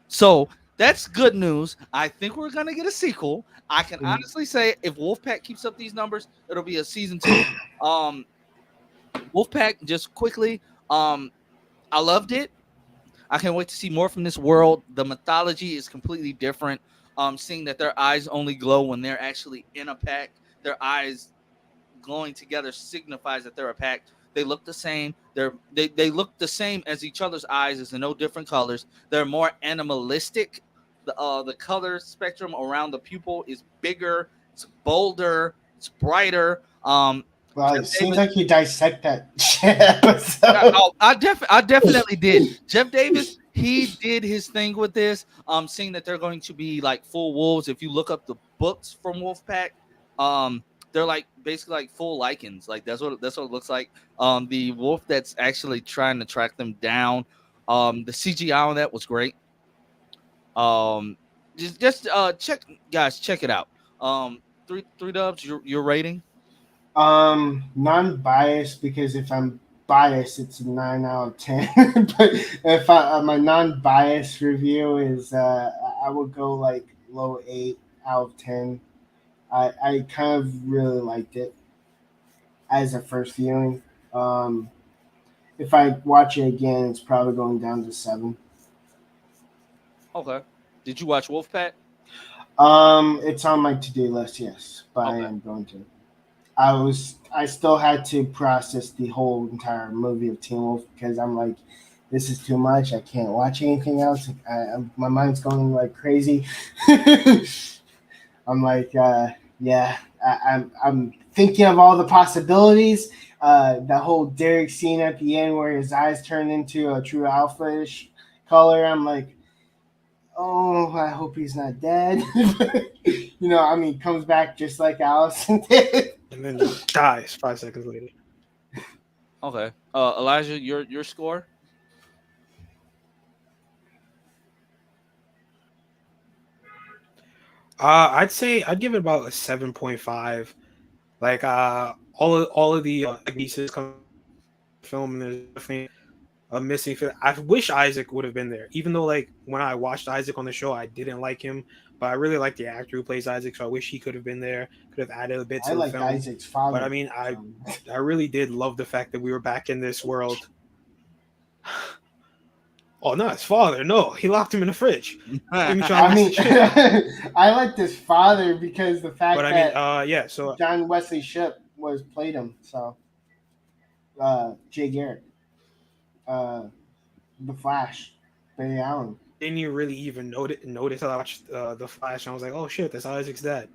So that's good news. I think we're gonna get a sequel. I can honestly say if Wolfpack keeps up these numbers, it'll be a season 2. Um, Wolfpack, just quickly, I loved it. I can't wait to see more from this world. The mythology is completely different. Seeing that their eyes only glow when they're actually in a pack, their eyes glowing together signifies that they're a pack. They look the same. They look the same as each other's eyes, is in no different colors. They're more animalistic. The color spectrum around the pupil is bigger. It's bolder. It's brighter. Well, Jeff it seems Davis. like you dissect that episode. I definitely did. Jeff Davis, he did his thing with this. Seeing that they're going to be like full wolves. If you look up the books from Wolfpack, they're like basically like full lichens. Like that's what it looks like. The wolf that's actually trying to track them down. The CGI on that was great. Um, just check guys, check it out. Three dubs. Your rating. Non-biased, because if I'm bias, it's a 9 out of 10. But if my non-biased review is, I would go like low 8 out of 10. I kind of really liked it as a first viewing. Um, if I watch it again, it's probably going down to 7. Okay. Did you watch Wolfpack? It's on my to-do list, yes, but I Okay. am going to. I still had to process the whole entire movie of Teen Wolf because I'm like, this is too much. I can't watch anything else. My mind's going like crazy. I'm like, yeah, I'm thinking of all the possibilities. The whole Derek scene at the end where his eyes turn into a true alpha-ish color. I'm like, oh, I hope he's not dead. I mean, comes back just like Allison did. And then just dies 5 seconds later. Okay. Elijah, your score? I'd say I'd give it about a 7.5. Like all of the pieces come film, and there's definitely a missing fit. I wish Isaac would have been there, even though like when I watched Isaac on the show, I didn't like him, but I really like the actor who plays Isaac, so I wish he could have been there, could have added a bit I to the liked film. Isaac's But I father. mean, So. I really did love the fact that we were back in this world. Oh no, his father! No, he locked him in the fridge. Made me try to I miss mean, the shit. I liked his father because the fact But I mean, that yeah. So John Wesley Shipp played him. So Jay Garrett, uh, the Flash, Barry Allen. didn't you really even notice I watched the Flash, and I was like, oh shit, that's Isaac's dad.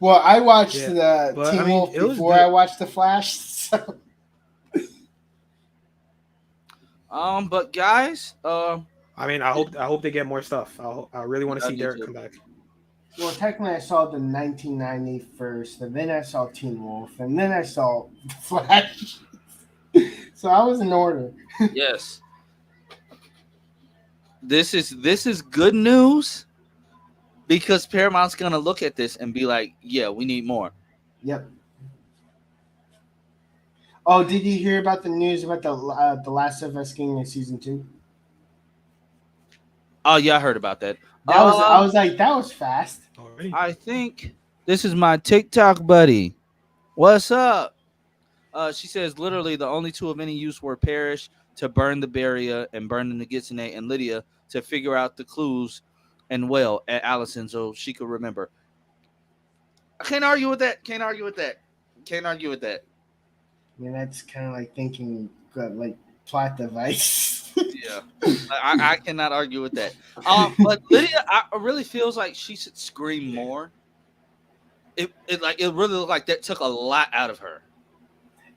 Well, I watched Yeah, the but I Teen mean, Wolf it was before I good. watched the Flash. So. But guys, I mean, I hope they get more stuff. I really want to I see do Derek too. come back. Well, technically, I saw the 1990 first, and then I saw Teen Wolf, and then I saw Flash. So I was in order. Yes. This is good news because Paramount's gonna look at this and be like, yeah, we need more. Yep. Oh, did you hear about the news about the Last of Us getting a season 2? Oh yeah, I heard about that. I was like, that was fast. Already. I think this is my TikTok buddy. What's up? She says literally the only two of any use were Parrish to burn the barrier and burn the Gitsune and Lydia to figure out the clues and well at Allison so she could remember. I can't argue with that. Can't argue with that. Can't argue with that. I mean, that's kind of like thinking like plot device. Yeah. I cannot argue with that. But Lydia, I really feels like she should scream more. It really looked like that took a lot out of her.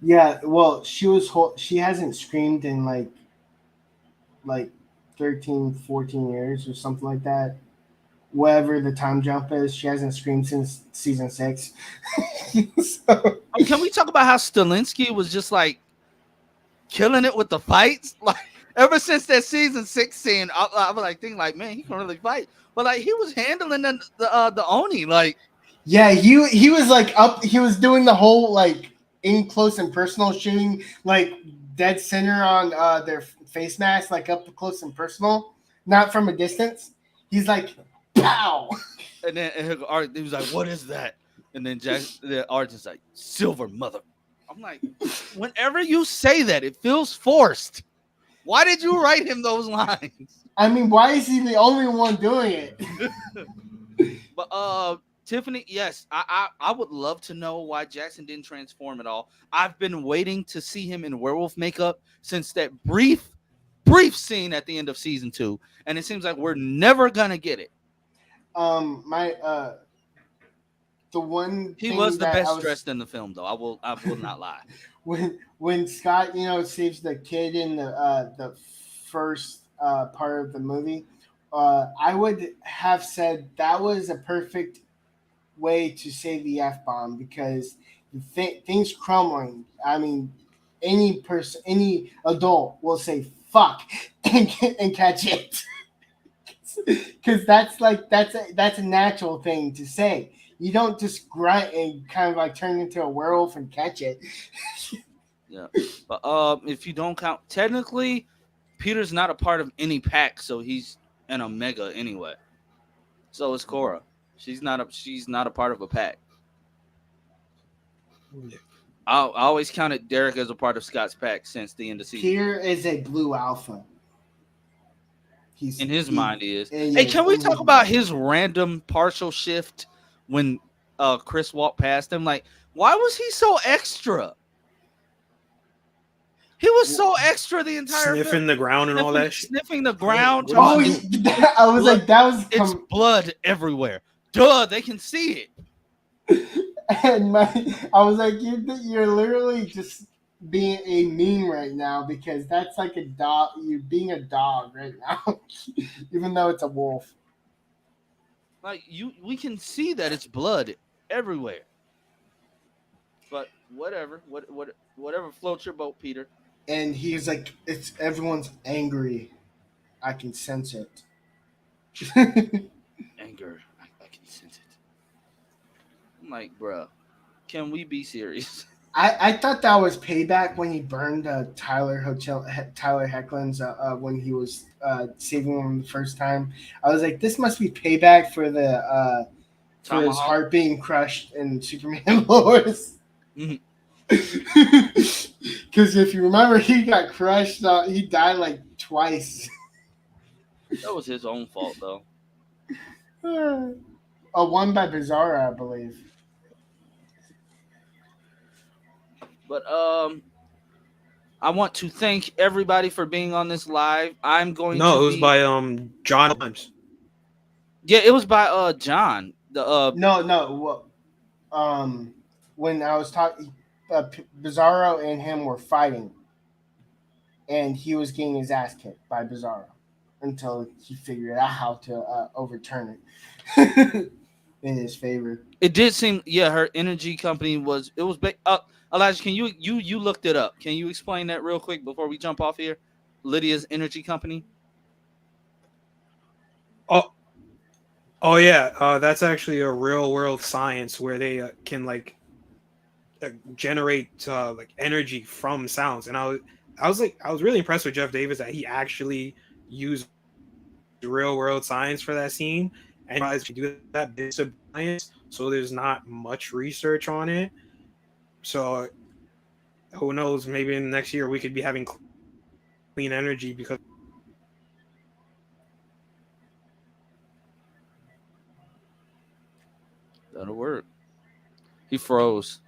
Yeah, well, she hasn't screamed in like 13, 14 years or something like that. Whatever the time jump is, she hasn't screamed since season 6. So, Can we talk about how Stalinsky was just like killing it with the fights? Like ever since that season 6 scene, I was like thinking like, man, he can really fight. But like he was handling the Oni like. yeah, he was like up. He was doing the whole like in close and personal shooting, like dead center on their face mask, like up close and personal, not from a distance. He's like, pow. And then he was like, "What is that?" And then the Argent's like, "Silver mother." I'm like, whenever you say that, it feels forced. Why did you write him those lines? I mean, why is he the only one doing it? But Tiffany, yes, I would love to know why Jackson didn't transform at all. I've been waiting to see him in werewolf makeup since that brief scene at the end of season 2, and it seems like we're never gonna get it. My the one He thing was the that I best was dressed in the film, though. I will not lie. when Scott, saves the kid in the first part of the movie, I would have said that was a perfect way to say the F-bomb because things crumbling. I mean, any person, any adult will say fuck and catch it. Because that's a natural thing to say. You don't just grunt and kind of like turn into a werewolf and catch it. Yeah. But if you don't count, technically, Peter's not a part of any pack, so he's an Omega anyway. So is Cora. She's not a part of a pack. Yeah. I always counted Derek as a part of Scott's pack since the end of season. Peter is a blue alpha. In his mind, he is. Hey, Yes, can we in talk his about mind. his random partial shift when Chris walked past him? Like, why was he so extra? He was so extra the entire film. Sniffing the ground and all that shit. Sniffing the ground. What Oh, is I was like, that was It's blood everywhere. Duh, they can see it. and I was like, you're literally just being a meme right now because that's like a dog. You're being a dog right now, even though it's a wolf. Like we can see that it's blood everywhere. But whatever, whatever floats your boat, Peter. And he's like, it's everyone's angry. I can sense it. Anger, I can sense it. I'm like, bruh, can we be serious? I thought that was payback when he burned Tyler Hecklin's when he was saving him the first time. I was like, this must be payback for the for his Tomahawk. heart being crushed in Superman Lois. Mhm. Because if you remember, he got crushed. He died like twice. That was his own fault, though. One by Bizarro, I believe. But I want to thank everybody for being on this live. I'm going to No, it was be- by John Times. Yeah, it was by John. The No. When I was talking, Bizarro and him were fighting, and he was getting his ass kicked by Bizarro until he figured out how to overturn it in his favor. it did seem her energy company was Elijah, can you looked it up? Can you explain that real quick before we jump off here? Lydia's energy company. Oh yeah, that's actually a real world science where they can like generate like energy from sounds. And I was really impressed with Jeff Davis that he actually used real world science for that scene, and I do that bits of science, so there's not much research on it. So who knows? Maybe in the next year we could be having clean energy because. That'll work. He froze.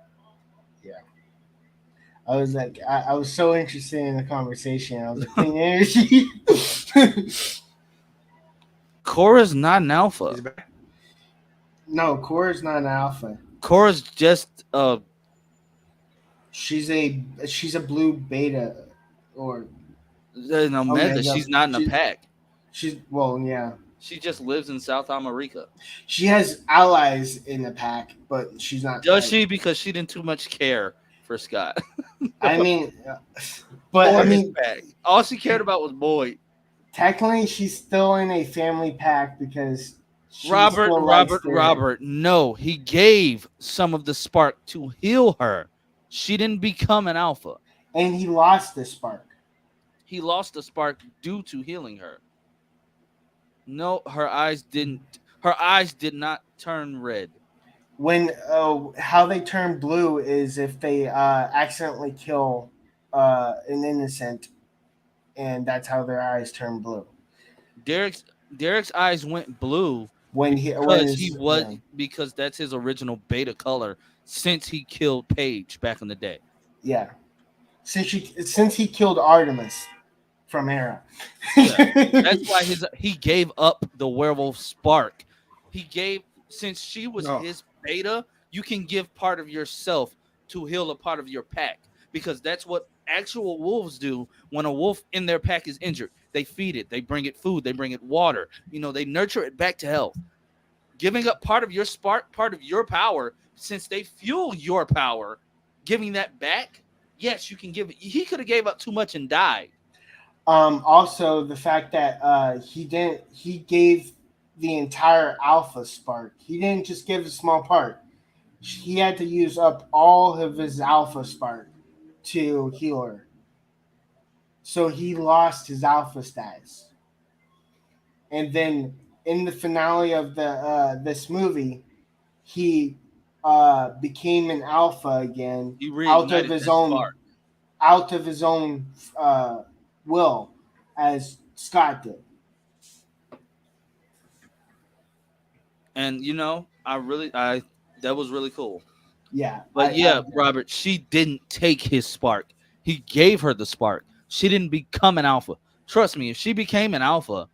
I was like, I was so interested in the conversation. I was like, clean energy. Cora's not an alpha. No, Cora's not an alpha. Cora's just She's a blue beta, or an omega. Omega. She's not in a pack. Yeah. She just lives in South America. She has allies in the pack, but she's not. Does she? Because she didn't too much care for Scott. I mean, but Or I his mean, pack. All she cared about was Boyd. technically, she's still in a family pack because she still likes their- Robert. No, he gave some of the spark to heal her. She didn't become an alpha. and he lost the spark. He lost the spark due to healing her. No, her eyes didn't. Her eyes did not turn red. When how they turn blue is if they accidentally kill an innocent, and that's how their eyes turn blue. Derek's eyes went blue because that's his original beta color since he killed Paige back in the day. Yeah, since he killed Artemis from Hera. That's why he gave up the werewolf spark. Since she was his beta, you can give part of yourself to heal a part of your pack, because that's what actual wolves do when a wolf in their pack is injured. They feed it, they bring it food, they bring it water. They nurture it back to health. Giving up part of your spark, part of your power, since they fuel your power, giving that back, yes, you can give it. He could have gave up too much and died. Also, the fact that he gave the entire alpha spark. He didn't just give a small part. He had to use up all of his alpha spark to heal her. So he lost his alpha status. And then in the finale of the this movie, he became an alpha again He out of reignited his that own spark. uh, will, as Scott did. And I that was really cool. Yeah, But yeah, Robert, she didn't take his spark. He gave her the spark. She didn't become an alpha. Trust me, if she became an alpha,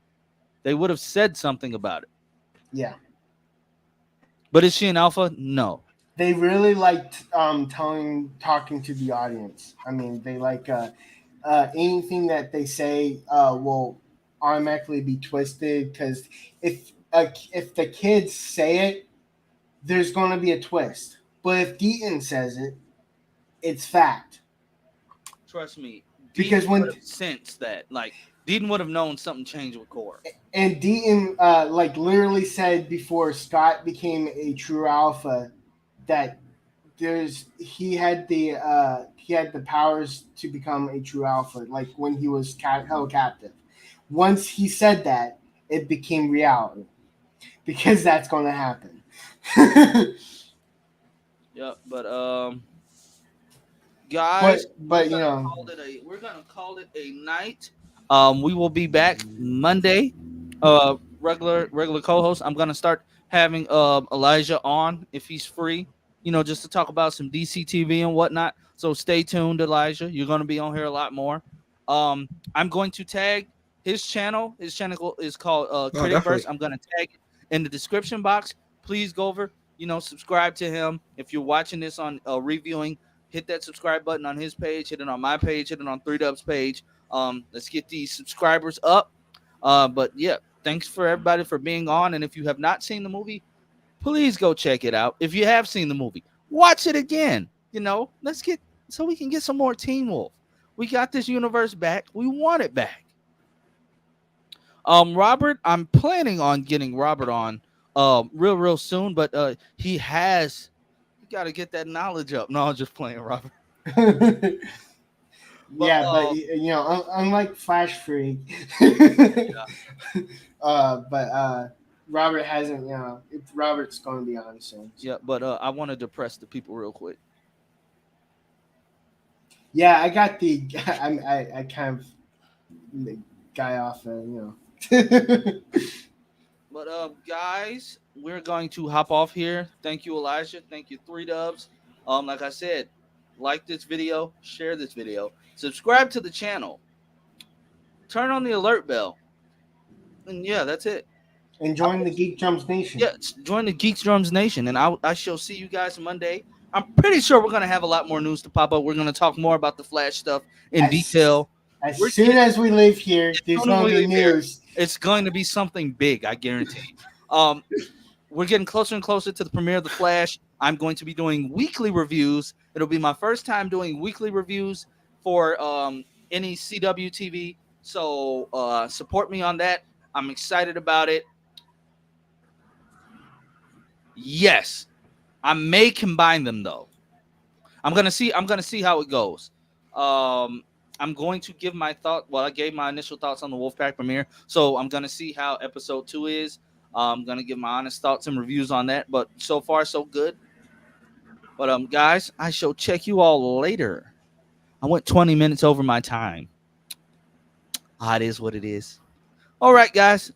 they would have said something about it. yeah. But is she an alpha? No. They really liked talking to the audience. I mean, they like anything that they say will automatically be twisted because if the kids say it, there's going to be a twist. But if Deaton says it, it's fact. Trust me, Because Deaton would when have sensed that. Like, Deaton would have known something changed with Cora. and Deaton like literally said before Scott became a true alpha that he had the powers to become a true alpha, like when he was held captive. Once he said that, it became reality because that's going to happen. Yeah, but guys, but you know, we're gonna call it a night. We will be back Monday. Regular co-host. I'm gonna start having Elijah on if he's free. Just to talk about some DC TV and whatnot. So stay tuned, Elijah. You're gonna be on here a lot more. I'm going to tag his channel. His channel is called Oh, Criticverse. definitely. I'm gonna tag it in the description box. Please go over. Subscribe to him. If you're watching this on reviewing, hit that subscribe button on his page, hit it on my page, hit it on 3Dub's page. Let's get these subscribers up. But yeah, thanks for everybody for being on. And if you have not seen the movie, please go check it out. If you have seen the movie, watch it again. Let's get so we can get some more Teen Wolf. We got this universe back. We want it back. Robert, I'm planning on getting Robert on real soon, but he got to get that knowledge up. No, I'm just playing, Robert. But yeah, but you know, unlike Flash Freak, but Robert hasn't. You know, Robert's going to be on soon. So. yeah, but I want to depress the people real quick. Yeah, I got the. I kind of the guy off, you know. But guys, we're going to hop off here. Thank you, Elijah. Thank you, 3Dubs. Like I said, like this video, share this video, subscribe to the channel, turn on the alert bell, and yeah, that's it. And join the Geek Drums Nation. Yeah, join the Geeks Drums Nation, and I shall see you guys Monday. I'm pretty sure we're gonna have a lot more news to pop up. We're gonna talk more about the Flash stuff in detail. As soon as we leave here, there's going to be news. It's going to be something big, I guarantee. We're getting closer and closer to the premiere of the Flash. I'm going to be doing weekly reviews. It'll be my first time doing weekly reviews for any CW TV. So support me on that. I'm excited about it. Yes, I may combine them though. I'm gonna see how it goes. I'm going to give my thought. Well, I gave my initial thoughts on the Wolfpack premiere, so I'm gonna see how episode 2 is. I'm gonna give my honest thoughts and reviews on that. But so far, so good. But guys, I shall check you all later. I went 20 minutes over my time. It is what it is. All right, guys.